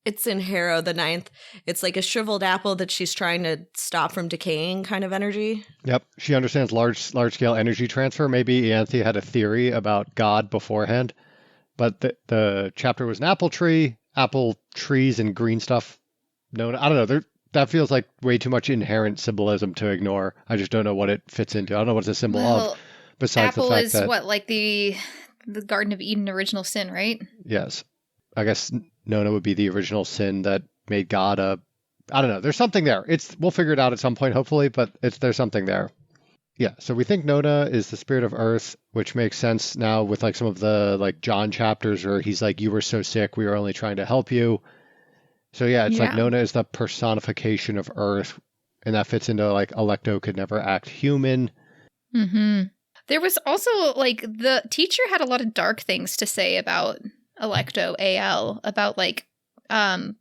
It's in Harrow, the 9th. It's like a shriveled apple that she's trying to stop from decaying kind of energy. Yep, she understands large scale energy transfer. Maybe Ianthe had a theory about God beforehand, but the chapter was an apple trees and green stuff. No, I don't know. That feels like way too much inherent symbolism to ignore. I just don't know what it fits into. I don't know what it's a symbol of. Besides apple the fact is that what, like the Garden of Eden original sin, right? yes, I guess Nona would be the original sin that made God a. I don't know. There's something there. We'll figure it out at some point, hopefully, but there's something there. Yeah. So we think Nona is the spirit of Earth, which makes sense now with like some of the like John chapters where he's like, "You were so sick, we were only trying to help you." So yeah, it's like Yeah. Nona is the personification of Earth, and that fits into like Alecto could never act human. Mm-hmm. There was also, like, the teacher had a lot of dark things to say about Alecto AL, about, like,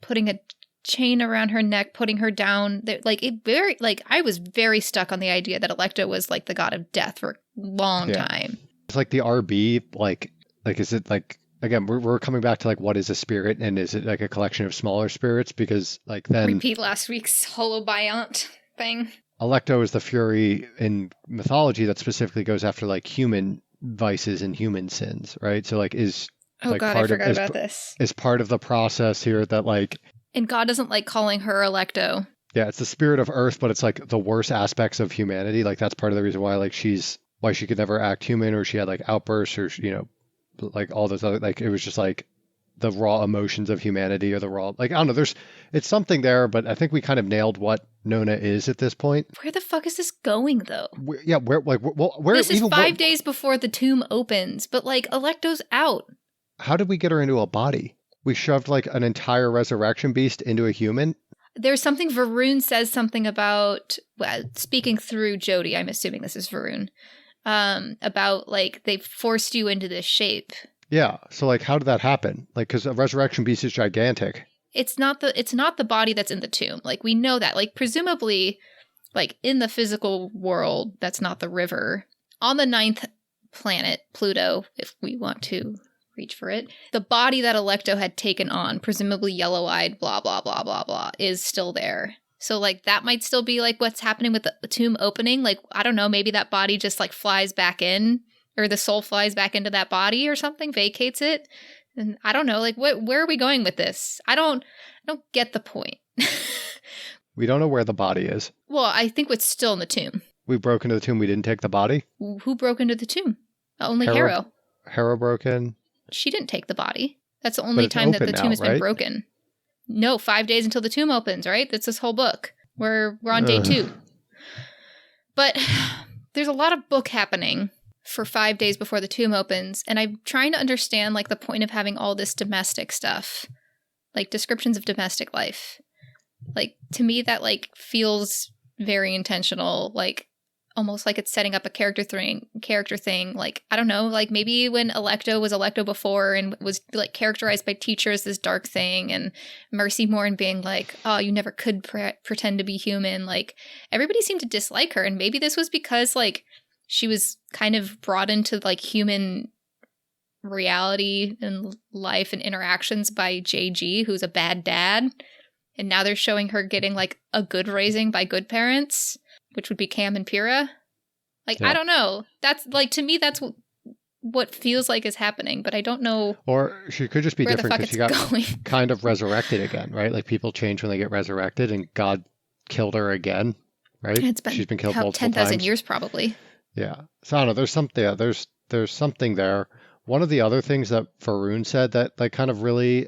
putting a chain around her neck, putting her down. I was very stuck on the idea that Alecto was, like, the god of death for a long Yeah. time. It's like the RB, like is it like again? We're coming back to like what is a spirit, and is it like a collection of smaller spirits? Because like then Repeat last week's holobiont thing. Alecto is the fury in mythology that specifically goes after like human vices and human sins, right? So like is Oh like god, I part of forgot is, about this. is part of the process here that like And God doesn't like calling her Alecto. yeah, it's the spirit of Earth, but it's like the worst aspects of humanity. Like that's part of the reason why like why she could never act human, or she had like outbursts, or like all those other like it was just like the raw emotions of humanity, or the raw like I don't know. It's something there, but I think we kind of nailed what Nona is at this point. Where the fuck is this going, though? Where This is even 5 days before the tomb opens, but, like, Alecto's out. How did we get her into a body? We shoved like an entire resurrection beast into a human. There's something Varun says something about, well, speaking through Jody, I'm assuming this is Varun, about, like, they forced you into this shape. Yeah. So like, how did that happen? Like, because a resurrection beast is gigantic. It's not the body that's in the tomb. Like, we know that. Like, presumably, like, in the physical world, that's not the river. On the 9th planet, Pluto, if we want to reach for it, the body that Alecto had taken on, presumably yellow-eyed, blah, blah, blah, blah, blah, is still there. So, like, that might still be, like, what's happening with the tomb opening. Like, I don't know, maybe that body just, like, flies back in, or the soul flies back into that body or something, vacates it. And I don't know, like, where are we going with this? I don't get the point. We don't know where the body is. Well, I think it's still in the tomb. We broke into the tomb. We didn't take the body. Who broke into the tomb? Only Harrow. Harrow. Harrow broke in. She didn't take the body. That's the only it's time that the open tomb now, has been right? broken. No, 5 days until the tomb opens, right? That's this whole book. We're on day 2. But there's a lot of book happening for 5 days before the tomb opens, and I'm trying to understand, like, the point of having all this domestic stuff, like descriptions of domestic life. Like, to me, that, like, feels very intentional, like, almost like it's setting up a character thing. Like, I don't know, like, maybe when Alecto was Alecto before and was, like, characterized by teachers this dark thing, and Mercy Morn being like, oh, you never could pretend to be human. Like, everybody seemed to dislike her, and maybe this was because, like, she was kind of brought into, like, human reality and life and interactions by JG, who's a bad dad. And now they're showing her getting, like, a good raising by good parents, which would be Cam and Pyrrha. Like, Yeah. I don't know. That's, like, to me, that's what feels like is happening, but I don't know Or she could just be where the different fuck because it's she got going. kind of resurrected again, right? Like people change when they get resurrected, and God killed her again, right? It's been, She's been killed multiple 10,000 times. years, probably. Yeah. So I don't know. There's something. Yeah, there's something there. One of the other things that Varun said that like kind of really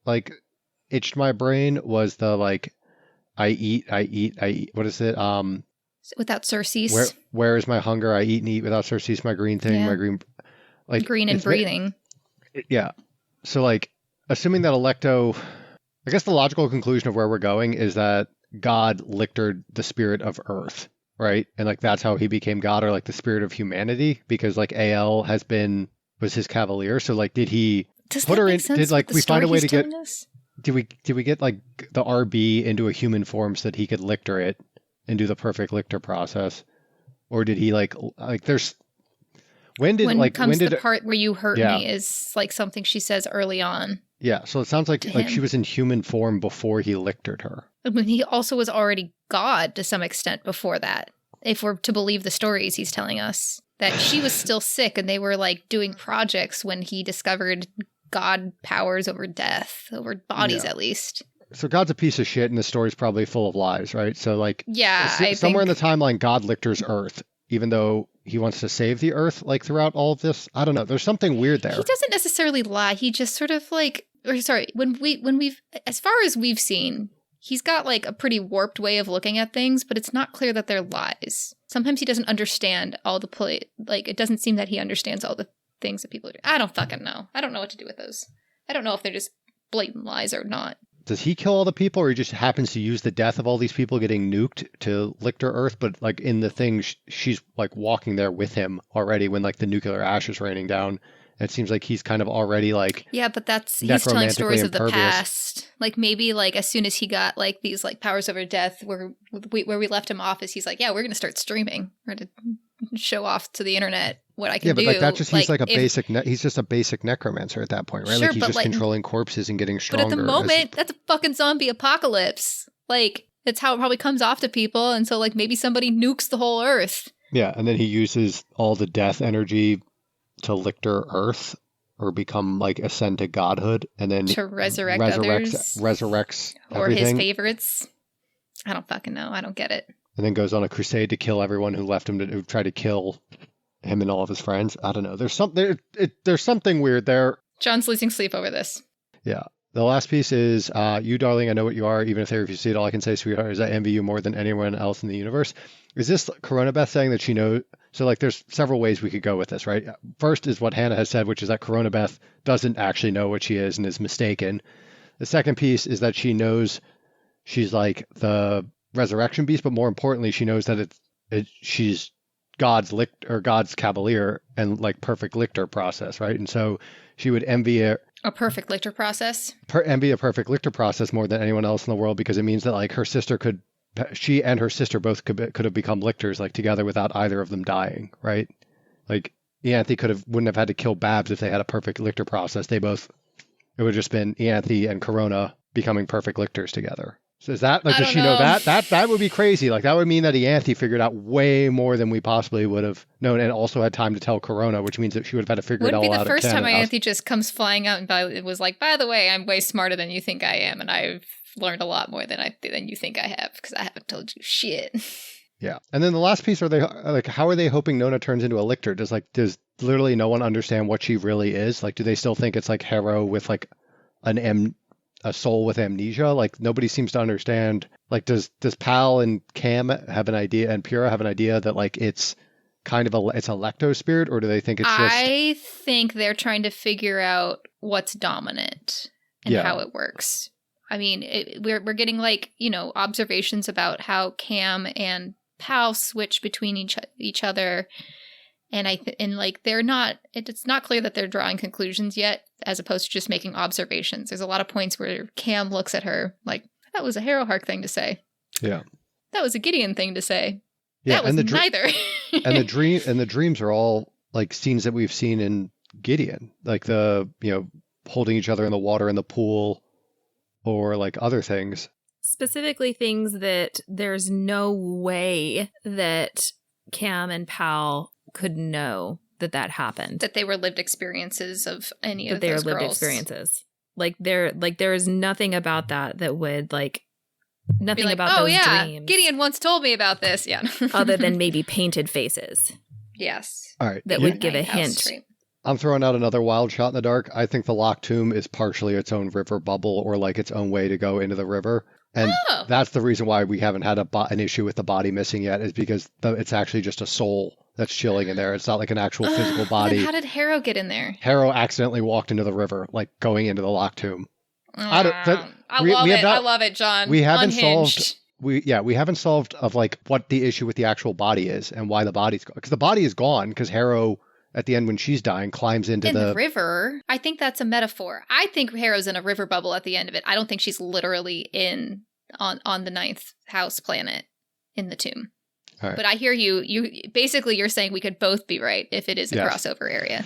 like itched my brain was the like I eat. What is it? Without surcease. Where is my hunger? I eat and eat without surcease. My green thing, my green, like green and breathing. Yeah. So like, assuming that Electo, I guess the logical conclusion of where we're going is that God lictored the spirit of Earth, right? And like that's how he became God, or like the spirit of humanity, because like AL was his cavalier. So like, did he put her in? Did like we find a way to get? Did we get like the RB into a human form so that he could lictor it and do the perfect lictor process, or did he like there's when comes the part where you hurt me is like something she says early on. Yeah, so it sounds like she was in human form before he lictored her. I mean, he also was already God to some extent before that, if we're to believe the stories he's telling us. That she was still sick and they were like doing projects when he discovered God powers over death, over bodies at least. So God's a piece of shit and the story's probably full of lies, right? So like somewhere in the timeline, God lictors Earth, even though he wants to save the Earth, like throughout all of this. I don't know. There's something weird there. He doesn't necessarily lie. He just sort of like, when we've, as far as we've seen, he's got like a pretty warped way of looking at things, but it's not clear that they're lies. Sometimes he doesn't understand all the like it doesn't seem that he understands all the things that people are doing. I don't fucking know. I don't know what to do with those. I don't know if they're just blatant lies or not. Does he kill all the people, or he just happens to use the death of all these people getting nuked to lictor Earth? But like in the thing, she's like walking there with him already when like the nuclear ash is raining down. It seems like he's kind of already like but he's telling stories of the past. Like maybe like as soon as he got like these like powers over death, where we left him off, is he's like, we're gonna start streaming. We're gonna show off to the internet what I can do. Yeah, but like that just he's like a basic. He's just a basic necromancer at that point, right? Sure, like he's just controlling corpses and getting stronger. But at the moment, that's a fucking zombie apocalypse. Like that's how it probably comes off to people, and so like maybe somebody nukes the whole Earth. Yeah, and then he uses all the death energy to lictor Earth or become like ascend to godhood, and then to resurrects others, resurrects or everything. His favorites. I don't fucking know. I don't get it. And then goes on a crusade to kill everyone who left him, who tried to kill him and all of his friends. I don't know. There's something weird there. John's losing sleep over this. Yeah. The last piece is, you, darling, I know what you are. Even if they refuse to see it, all I can say, sweetheart, is I envy you more than anyone else in the universe. Is this Corona Beth saying that she knows? So, like, there's several ways we could go with this, right? First is what Hannah has said, which is that Corona Beth doesn't actually know what she is and is mistaken. The second piece is that she knows she's like the resurrection beast, but more importantly, she knows that she's God's cavalier and like perfect lictor process, right? And so she would envy a perfect lictor process. Envy a perfect lictor process more than anyone else in the world, because it means that like she and her sister both could have become lictors like together without either of them dying, right? Like Ianthe wouldn't have had to kill Babs if they had a perfect lictor process. It would have just been Ianthe and Corona becoming perfect lictors together. So is that like, does she know that? That would be crazy. Like that would mean that Ianthe figured out way more than we possibly would have known, and also had time to tell Corona, which means that she would have had to figure it all out. Wouldn't be the first time Ianthe just comes flying out and it was like, by the way, I'm way smarter than you think I am, and I've learned a lot more than you think I have, because I haven't told you shit. Yeah. And then the last piece, how are they hoping Nona turns into a lictor? Does literally no one understand what she really is? Like, do they still think it's like Harrow with like a soul with amnesia? Like nobody seems to understand. Like does Pal and Cam have an idea, and Pura have an idea that like it's kind of it's a lecto spirit, or do they think it's just... I think they're trying to figure out what's dominant and how it works. I mean, we're getting like, observations about how Cam and Pal switch between each other, and they're not. It's not clear that they're drawing conclusions yet, as opposed to just making observations. There's a lot of points where Cam looks at her like, that was a Harrowhark thing to say. Yeah, that was a Gideon thing to say. Yeah, that was neither. and the dreams are all like scenes that we've seen in Gideon, like the holding each other in the water in the pool, or like other things. Specifically things that there's no way that Cam and Pal could know that happened. That they were lived experiences of any of those girls. That they were lived experiences. Like there is nothing about that would like nothing like, about those dreams. Gideon once told me about this. Yeah. Other than maybe painted faces. Yes. All right. That would give a hint. I'm throwing out another wild shot in the dark. I think the Locked Tomb is partially its own river bubble, or like its own way to go into the river. And Oh. that's the reason why we haven't had an issue with the body missing yet, is because it's actually just a soul that's chilling in there. It's not like an actual physical body. Then how did Harrow get in there? Harrow accidentally walked into the river, like going into the locked tomb. I love it, John. We haven't Unhinged. we haven't solved of like what the issue with the actual body is and why the body's gone. Because the body is gone because Harrow at the end when she's dying climbs into the river. I think that's a metaphor. I think Harrow's in a river bubble at the end of it. I don't think she's literally on the ninth house planet in the tomb. Right. But I hear you. You're saying we could both be right if it is a crossover area.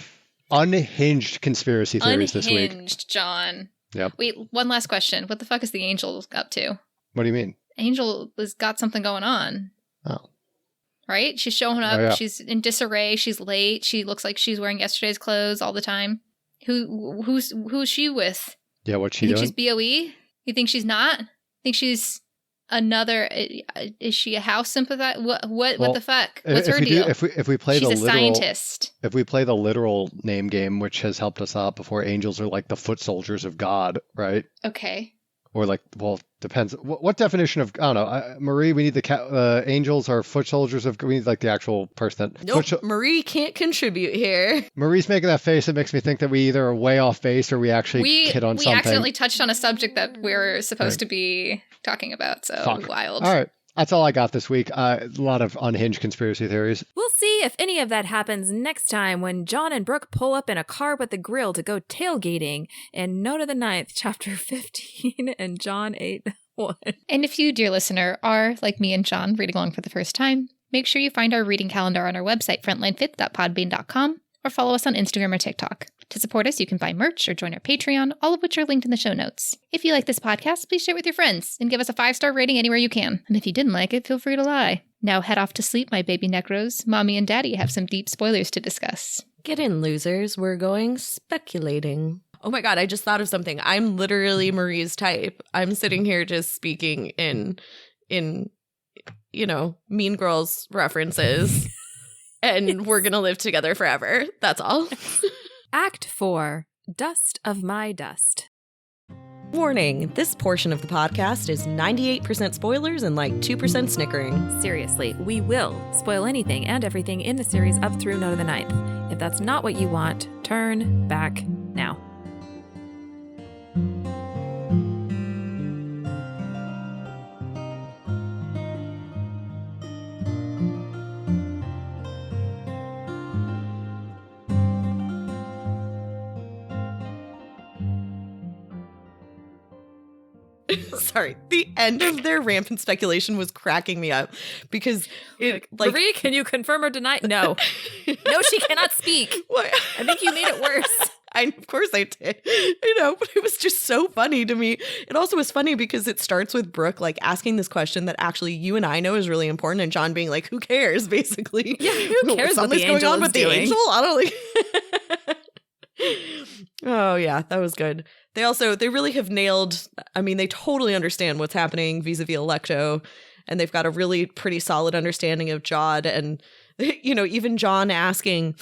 Unhinged conspiracy theories this week. Unhinged, John. Yep. Wait, one last question. What the fuck is the Angel up to? What do you mean? Angel has got something going on. Oh. Right? She's showing up. Oh, yeah. She's in disarray. She's late. She looks like she's wearing yesterday's clothes all the time. Who's she with? Yeah, what's she you doing? Think she's BOE? You think she's not? Think she's another? Is she a house sympathizer? What the fuck? What's her deal? If we play she's the a literal scientist. If we play the literal name game, which has helped us out before, angels are like the foot soldiers of God, right? Okay. Or like, well, depends. What definition of, I don't know, Marie, we need the angels are foot soldiers of, we need like the actual person that. Nope, Marie can't contribute here. Marie's making that face that makes me think that we either are way off base or we actually hit on something. We accidentally touched on a subject that we're supposed to be talking about, so wild. All right. That's all I got this week. A lot of unhinged conspiracy theories. We'll see if any of that happens next time when John and Brooke pull up in a car with the grill to go tailgating in Note of the Ninth, Chapter 15, and John 8:1. And if you, dear listener, are, like me and John, reading along for the first time, make sure you find our reading calendar on our website, frontlinefifth.podbean.com, or follow us on Instagram or TikTok. To support us, you can buy merch or join our Patreon, all of which are linked in the show notes. If you like this podcast, please share it with your friends and give us a 5-star rating anywhere you can. And if you didn't like it, feel free to lie. Now head off to sleep, my baby necros. Mommy and Daddy have some deep spoilers to discuss. Get in, losers. We're going speculating. Oh my God, I just thought of something. I'm literally Marie's type. I'm sitting here just speaking in Mean Girls references. And we're going to live together forever. That's all. Act 4, Dust of My Dust. Warning, this portion of the podcast is 98% spoilers and like 2% snickering. Seriously, we will spoil anything and everything in the series up through Note of the Ninth. If that's not what you want, turn back now. Sorry, the end of their rampant speculation was cracking me up because Marie, can you confirm or deny? No. No, she cannot speak. What? I think you made it worse. Of course I did. But it was just so funny to me. It also was funny because it starts with Brooke like asking this question that actually you and I know is really important, and John being like, "Who cares?" Basically, yeah, who cares what the going angel on is with doing? the angel? I don't like. Oh yeah, that was good. They really have nailed. I mean, they totally understand what's happening vis-a-vis Electo, and they've got a really pretty solid understanding of Jod, and even John asking,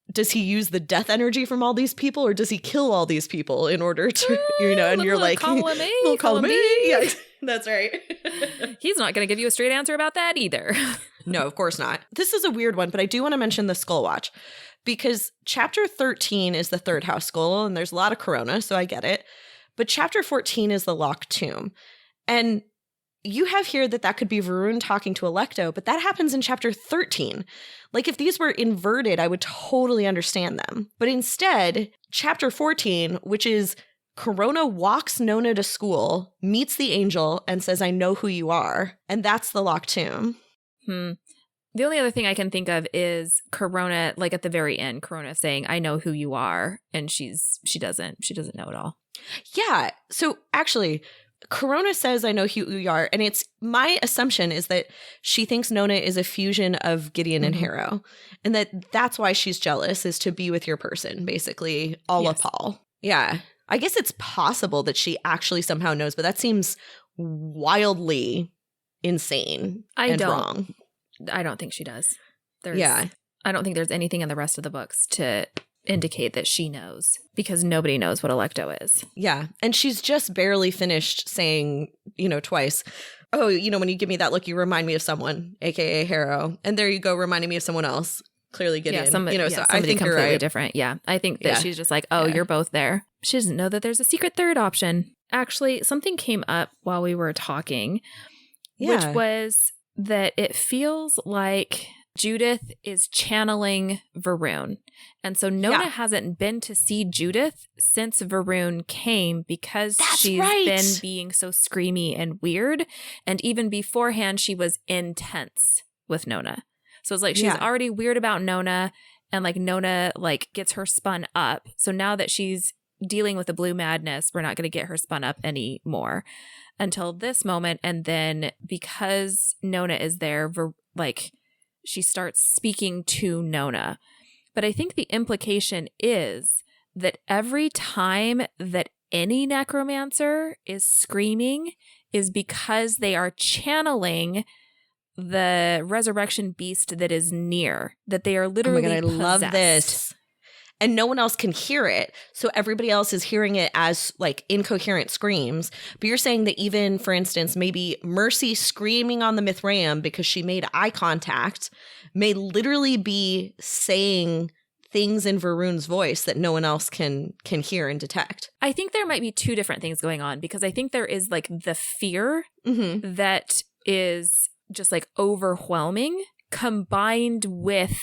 does he use the death energy from all these people, or does he kill all these people in order to, and you're like, column A. Yeah, that's right. He's not going to give you a straight answer about that either. No, of course not. This is a weird one, but I do want to mention the Skull Watch because chapter 13 is the third house skull, and there's a lot of corona, so I get it. But chapter 14 is the locked tomb. And you have here that could be Varun talking to Electo, but that happens in chapter 13. Like, if these were inverted, I would totally understand them. But instead, chapter 14, which is Corona walks Nona to school, meets the angel, and says, "I know who you are." And that's the locked tomb. The only other thing I can think of is Corona, like at the very end, Corona saying, "I know who you are," and she doesn't know at all. Yeah. So actually, Corona says, "I know who you are," and it's my assumption is that she thinks Nona is a fusion of Gideon and Harrow, and that's why she's jealous, is to be with your person, basically, a la Paul. Yeah. I guess it's possible that she actually somehow knows, but that seems wildly insane and wrong. I don't think she does. Yeah. I don't think there's anything in the rest of the books to indicate that she knows, because nobody knows what Electo is. Yeah. And she's just barely finished saying, twice, oh, when you give me that look, you remind me of someone, aka Harrow. And there you go, reminding me of someone else. Clearly Gideon. So I think you're completely right. different. Yeah. I think that she's just like, oh, you're both there. She doesn't know that there's a secret third option. Actually, something came up while we were talking, which was that it feels like Judith is channeling Varun. And so Nona hasn't been to see Judith since Varun came, because she's been being so screamy and weird. And even beforehand, she was intense with Nona. So it's like she's already weird about Nona, and like Nona like gets her spun up. So now that she's dealing with the blue madness, we're not going to get her spun up anymore until this moment. And then because Nona is there, like she starts speaking to Nona. But I think the implication is that every time that any necromancer is screaming is because they are channeling the resurrection beast that is near, that they are literally I love possessed. this. And no one else can hear it. So everybody else is hearing it as like incoherent screams. But you're saying that even, for instance, maybe Mercy screaming on the Mithraeum because she made eye contact may literally be saying things in Varun's voice that no one else can hear and detect. I think there might be two different things going on, because I think there is like the fear that is just like overwhelming combined with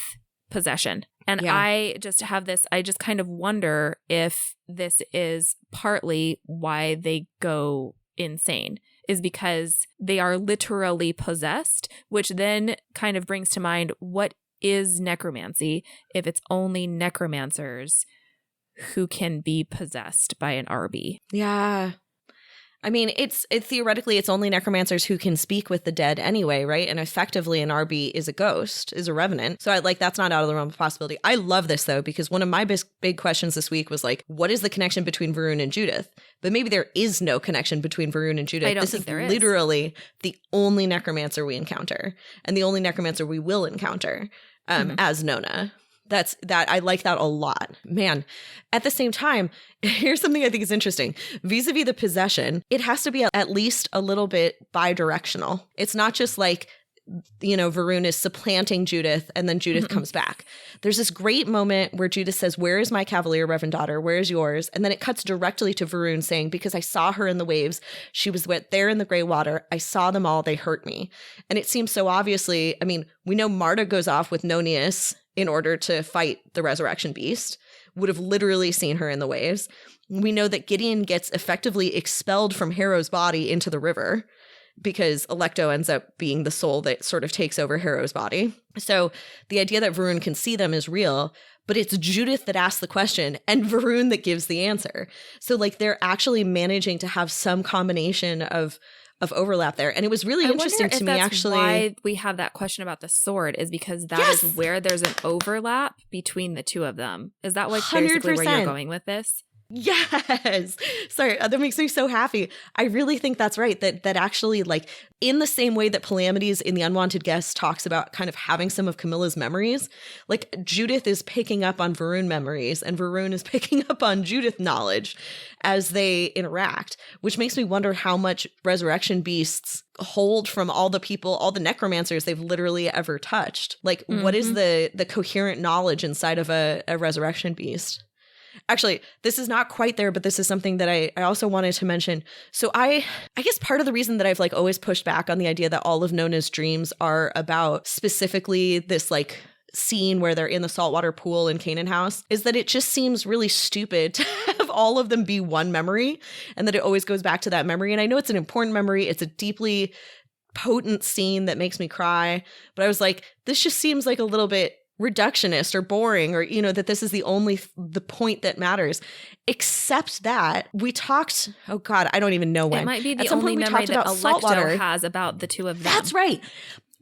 possession. And I just have this, I just kind of wonder if this is partly why they go insane, is because they are literally possessed, which then kind of brings to mind, what is necromancy if it's only necromancers who can be possessed by an RB? Yeah. I mean, it's theoretically, it's only necromancers who can speak with the dead anyway, right? And effectively an RB is a ghost, is a revenant. So that's not out of the realm of possibility. I love this though, because one of my big questions this week was like, what is the connection between Varun and Judith? But maybe there is no connection between Varun and Judith. This is literally the only necromancer we encounter, and the only necromancer we will encounter as Nona. I like that a lot. Man, at the same time, here's something I think is interesting. Vis-a-vis the possession, it has to be at least a little bit bi-directional. It's not just like, Varun is supplanting Judith and then Judith comes back. There's this great moment where Judith says, "Where is my cavalier, Reverend daughter? Where is yours?" And then it cuts directly to Varun saying, "Because I saw her in the waves. She was there in the gray water. I saw them all. They hurt me." And it seems so obviously, I mean, we know Marta goes off with Nonius in order to fight the resurrection beast, would have literally seen her in the waves. We know that Gideon gets effectively expelled from Harrow's body into the river, because Electo ends up being the soul that sort of takes over Harrow's body. So the idea that Varun can see them is real, but it's Judith that asks the question and Varun that gives the answer. So they're actually managing to have some combination of overlap there. And it was really interesting to me, actually. Why we have that question about the sword is because that is where there's an overlap between the two of them. Is that basically where you're going with this? Yes. Sorry, that makes me so happy. I really think that's right. That actually, in the same way that Palamedes in The Unwanted Guest talks about kind of having some of Camilla's memories, Judith is picking up on Varun memories and Varun is picking up on Judith knowledge as they interact, which makes me wonder how much resurrection beasts hold from all the people, all the necromancers they've literally ever touched. What is the coherent knowledge inside of a resurrection beast? Actually, this is not quite there, but this is something that I also wanted to mention. So I guess part of the reason that I've always pushed back on the idea that all of Nona's dreams are about specifically this scene where they're in the saltwater pool in Canaan House is that it just seems really stupid to have all of them be one memory, and that it always goes back to that memory. And I know it's an important memory. It's a deeply potent scene that makes me cry. But I was like, this just seems like a little bit reductionist or boring, or that this is the point that matters, except that we talked, oh god, I don't even know when, it might be the only memory that Electo has about the two of them. That's right.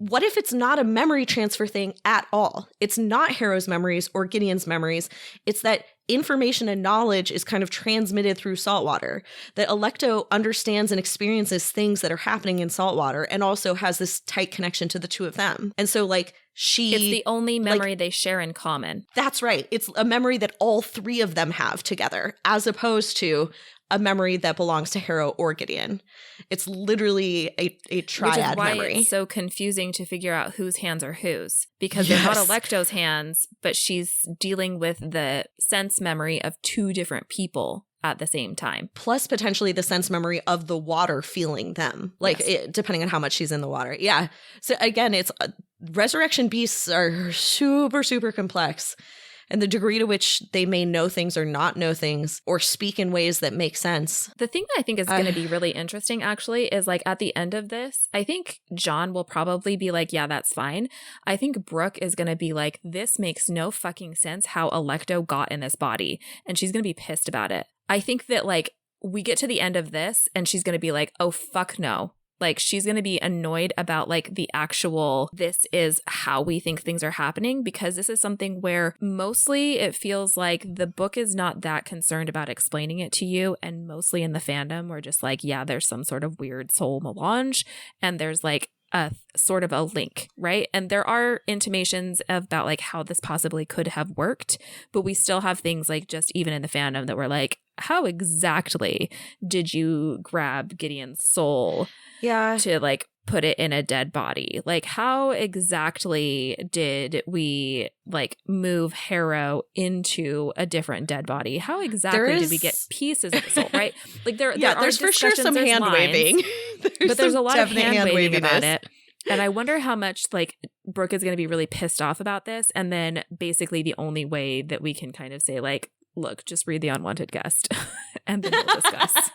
what if it's not a memory transfer thing at all? It's not Harrow's memories or Gideon's memories. It's that information and knowledge is kind of transmitted through saltwater, that Alecto understands and experiences things that are happening in saltwater and also has this tight connection to the two of them. And so like It's the only memory they share in common. That's right. It's a memory that all three of them have together, as opposed to a memory that belongs to Harrow or Gideon. It's literally a triad Which is why memory. It's so confusing to figure out whose hands are whose, because they're not Alecto's hands, but she's dealing with the sense memory of two different people at the same time. Plus potentially the sense memory of the water feeling them, like depending on how much she's in the water. Yeah. So again, it's resurrection beasts are super, super complex. And the degree to which they may know things or not know things or speak in ways that make sense. The thing that I think is going to be really interesting, actually, is like at the end of this, I think John will probably be like, yeah, that's fine. I think Brooke is going to be like, this makes no fucking sense how Alecto got in this body. And she's going to be pissed about it. I think that like we get to the end of this and she's going to be like, oh, fuck no. Like, she's going to be annoyed about, like, the actual, this is how we think things are happening, because this is something where mostly it feels like the book is not that concerned about explaining it to you. And mostly in the fandom, we're just like, yeah, there's some sort of weird soul melange. And there's, like, a sort of a link, right? And there are intimations about, like, how this possibly could have worked. But we still have things, like, just even in the fandom that we're like, how exactly did you grab Gideon's soul? Yeah. To like put it in a dead body? Like, how exactly did we like move Harrow into a different dead body? How exactly did we get pieces of the soul, right? Like there's for sure some hand waving. But there's a lot of hand waving about it. And I wonder how much like Brooke is going to be really pissed off about this. And then basically the only way that we can kind of say like, look, just read The Unwanted Guest and then we'll discuss.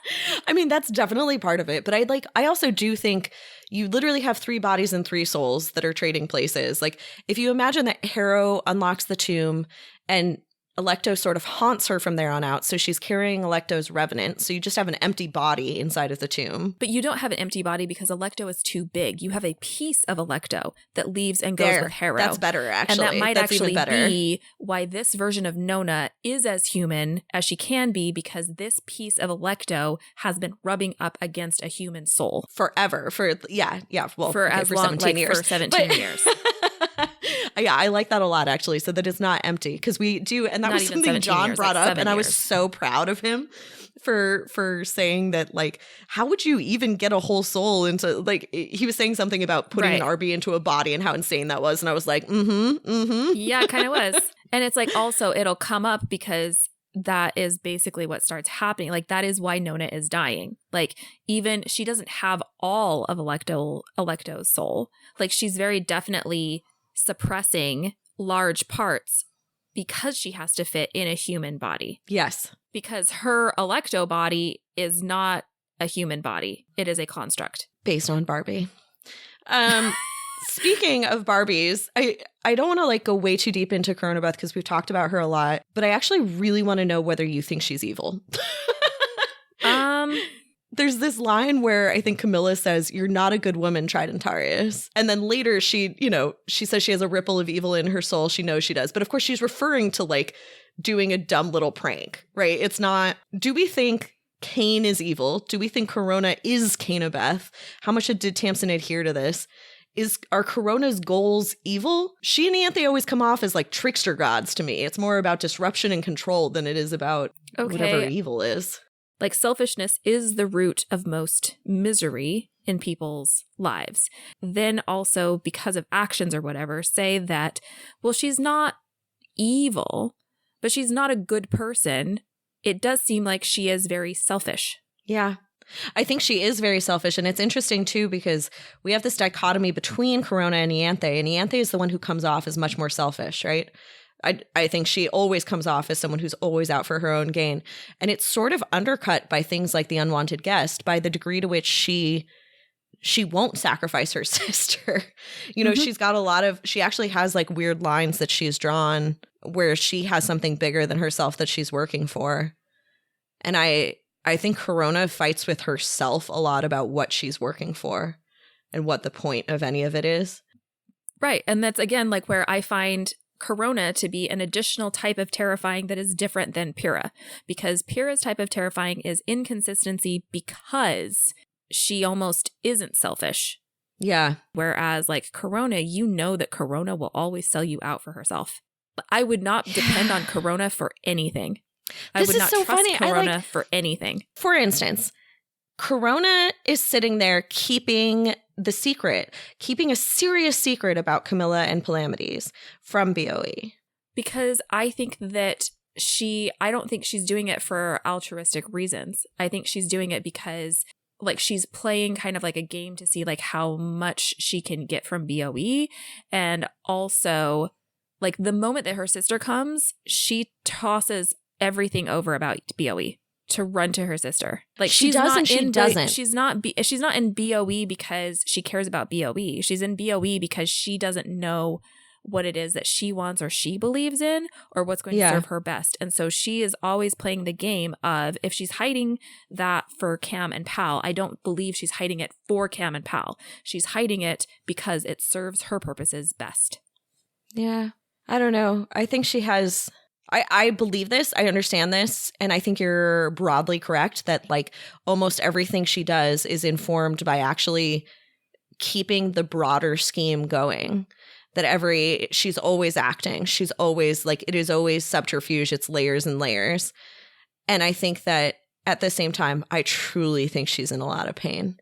I mean, that's definitely part of it. But I also do think you literally have 3 bodies and 3 souls that are trading places. Like, if you imagine that Harrow unlocks the tomb and Alecto sort of haunts her from there on out. So she's carrying Alecto's revenant. So you just have an empty body inside of the tomb. But you don't have an empty body because Alecto is too big. You have a piece of Alecto that leaves and goes with Harrow. That's better, actually. And that might That's actually better. be why this version of Nona is as human as she can be, because this piece of Alecto has been rubbing up against a human soul. Forever. For as long, 17 years. For 17 years. Yeah, I like that a lot, actually, so that it's not empty, because we do, and that was something John brought up, and I was so proud of him for saying that, like, how would you even get a whole soul into, like, he was saying something about putting an RB into a body and how insane that was, and I was like, Yeah, it kind of was. And it's like, also, it'll come up because that is basically what starts happening. Like, that is why Nona is dying. Like, even she doesn't have all of Alecto's soul. Like, she's very definitely suppressing large parts because she has to fit in a human body. Yes. Because her Alecto body is not a human body. It is a construct. Based on Barbie. Speaking of Barbies, I don't want to like go way too deep into Coronabeth because we've talked about her a lot, but I actually really want to know whether you think she's evil. There's this line where I think Camilla says, "You're not a good woman, Tridentarius." And then later she says she has a ripple of evil in her soul. She knows she does. But of course she's referring to like doing a dumb little prank, right? It's not, do we think Cain is evil? Do we think Corona is Cainabeth? How much did Tamsin adhere to this? Are Corona's goals evil? She and Anthe always come off as like trickster gods to me. It's more about disruption and control than it is about whatever evil is. Like, selfishness is the root of most misery in people's lives. Then also, because of actions or whatever, say that, well, she's not evil, but she's not a good person. It does seem like she is very selfish. Yeah. I think she is very selfish. And it's interesting, too, because we have this dichotomy between Corona and Ianthe. And Ianthe is the one who comes off as much more selfish, right? I think she always comes off as someone who's always out for her own gain. And it's sort of undercut by things like The Unwanted Guest, by the degree to which she won't sacrifice her sister. You know, she's got she actually has like weird lines that she's drawn where she has something bigger than herself that she's working for. And I think Corona fights with herself a lot about what she's working for and what the point of any of it is. Right. And that's, again, like where I find Corona to be an additional type of terrifying that is different than Pyrrha, because Pyrrha's type of terrifying is inconsistency because she almost isn't selfish. Yeah. Whereas like Corona, you know that Corona will always sell you out for herself. I would not depend on Corona for anything. I would not trust Corona for anything. For instance, Corona is sitting there keeping the secret, keeping a serious secret about Camilla and Palamedes from BOE. Because I think that I don't think she's doing it for altruistic reasons. I think she's doing it because like she's playing kind of like a game to see like how much she can get from BOE. And also like the moment that her sister comes, she tosses everything over about BOE to run to her sister. Like she doesn't. She's not in BOE because she cares about BOE. She's in BOE because she doesn't know what it is that she wants or she believes in or what's going to serve her best. And so she is always playing the game of, if she's hiding that for Cam and Pal, I don't believe she's hiding it for Cam and Pal. She's hiding it because it serves her purposes best. Yeah. I don't know. I think she has... I believe this. I understand this. And I think you're broadly correct that like almost everything she does is informed by actually keeping the broader scheme going. That she's always acting. She's always like, it is always subterfuge. It's layers and layers. And I think that at the same time, I truly think she's in a lot of pain.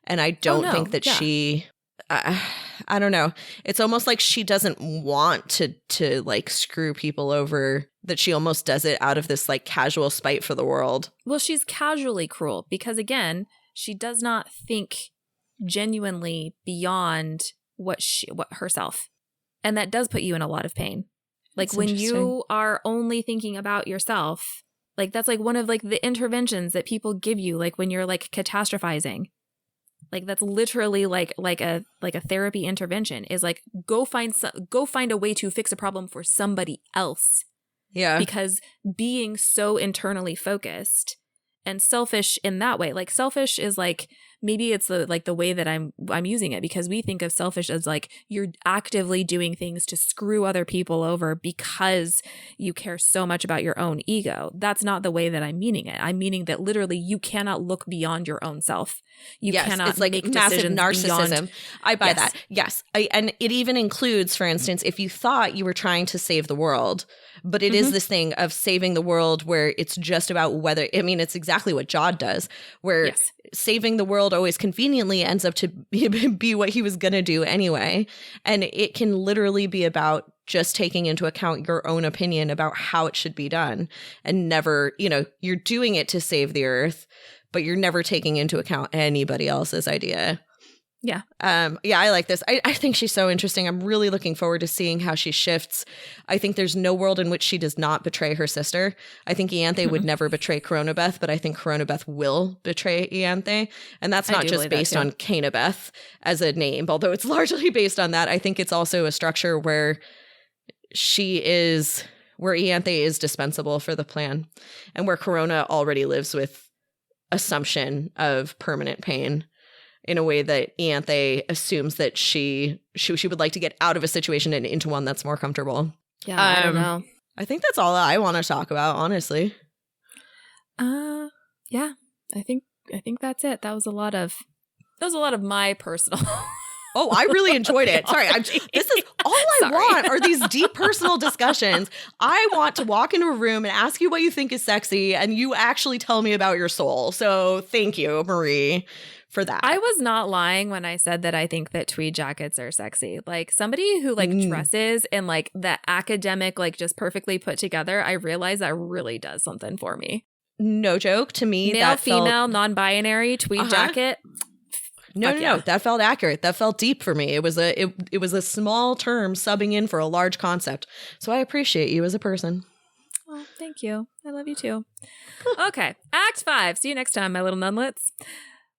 And I don't think that she... I don't know. It's almost like she doesn't want to like screw people over, that she almost does it out of this like casual spite for the world. Well, she's casually cruel because, again, she does not think genuinely beyond what herself. And that does put you in a lot of pain. Like when you are only thinking about yourself, like that's like one of like the interventions that people give you, like when you're like catastrophizing. Like that's literally like a therapy intervention is like go find a way to fix a problem for somebody else. Yeah. Because being so internally focused and selfish in that way, like selfish is like, maybe it's the way that I'm using it, because we think of selfish as like you're actively doing things to screw other people over because you care so much about your own ego. That's not the way that I'm meaning it. I'm meaning that literally you cannot look beyond your own self. You cannot it's like make massive narcissism. Beyond... I buy that. Yes. And it even includes, for instance, if you thought you were trying to save the world, but it is this thing of saving the world where it's just about whether, I mean, it's exactly what Jod does, where saving the world always conveniently ends up to be what he was going to do anyway. And it can literally be about just taking into account your own opinion about how it should be done, and never, you're doing it to save the earth, but you're never taking into account anybody else's idea. Yeah. I like this. I think she's so interesting. I'm really looking forward to seeing how she shifts. I think there's no world in which she does not betray her sister. I think Ianthe would never betray Coronabeth, but I think Coronabeth will betray Ianthe. And that's not just based on Canabeth as a name, although it's largely based on that. I think it's also a structure where where Ianthe is dispensable for the plan, and where Corona already lives with assumption of permanent pain, in a way that Ianthe assumes that she would like to get out of a situation and into one that's more comfortable. Yeah, I don't know. I think that's all I want to talk about, honestly. Yeah, I think that's it. That was a lot of my personal. Oh, I really enjoyed it. Sorry, this is all I want are these deep personal discussions. I want to walk into a room and ask you what you think is sexy, and you actually tell me about your soul. So thank you, Marie, for that. I was not lying when I said that I think that tweed jackets are sexy. Like somebody who like dresses in like the academic, like just perfectly put together, I realize that really does something for me. No joke, to me. Male, female, non-binary, tweed jacket. No. That felt accurate. That felt deep for me. It was a small term subbing in for a large concept. So I appreciate you as a person. Oh, thank you. I love you too. Okay. Act 5. See you next time, my little nunlets.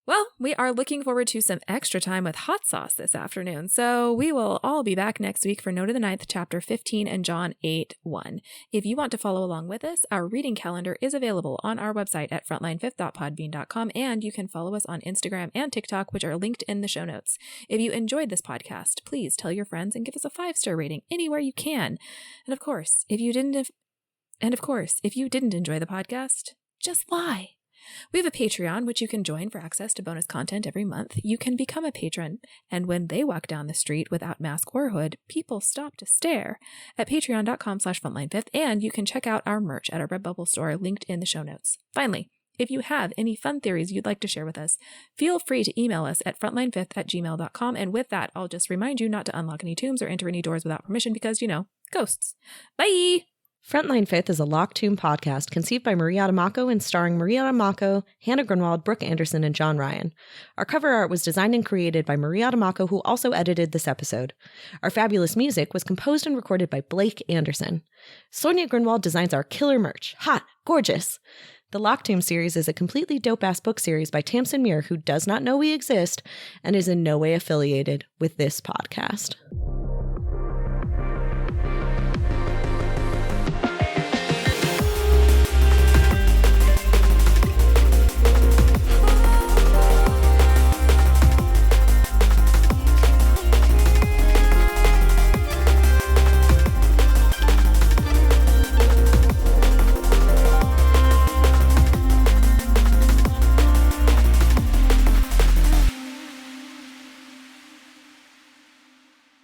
Well, we are looking forward to some extra time with hot sauce this afternoon, so we will all be back next week for Note of the Ninth, Chapter 15 and John 8:1. If you want to follow along with us, our reading calendar is available on our website at frontlinefifth.podbean.com, and you can follow us on Instagram and TikTok, which are linked in the show notes. If you enjoyed this podcast, please tell your friends and give us a 5-star rating anywhere you can. And of course, if you didn't enjoy the podcast, just lie. We have a Patreon, which you can join for access to bonus content every month. You can become a patron, and when they walk down the street without mask or hood, people stop to stare at patreon.com/frontlinefifth, and you can check out our merch at our Redbubble store linked in the show notes. Finally, if you have any fun theories you'd like to share with us, feel free to email us at frontlinefifth@gmail.com, and with that, I'll just remind you not to unlock any tombs or enter any doors without permission because, ghosts. Bye! Frontline Fifth is a Locked Tomb podcast conceived by Maria Adamako and starring Maria Adamako, Hannah Grunwald, Brooke Anderson, and John Ryan. Our cover art was designed and created by Maria Adamako, who also edited this episode. Our fabulous music was composed and recorded by Blake Anderson. Sonia Grunwald designs our killer merch. Hot, gorgeous. The Locked Tomb series is a completely dope-ass book series by Tamsin Muir, who does not know we exist and is in no way affiliated with this podcast.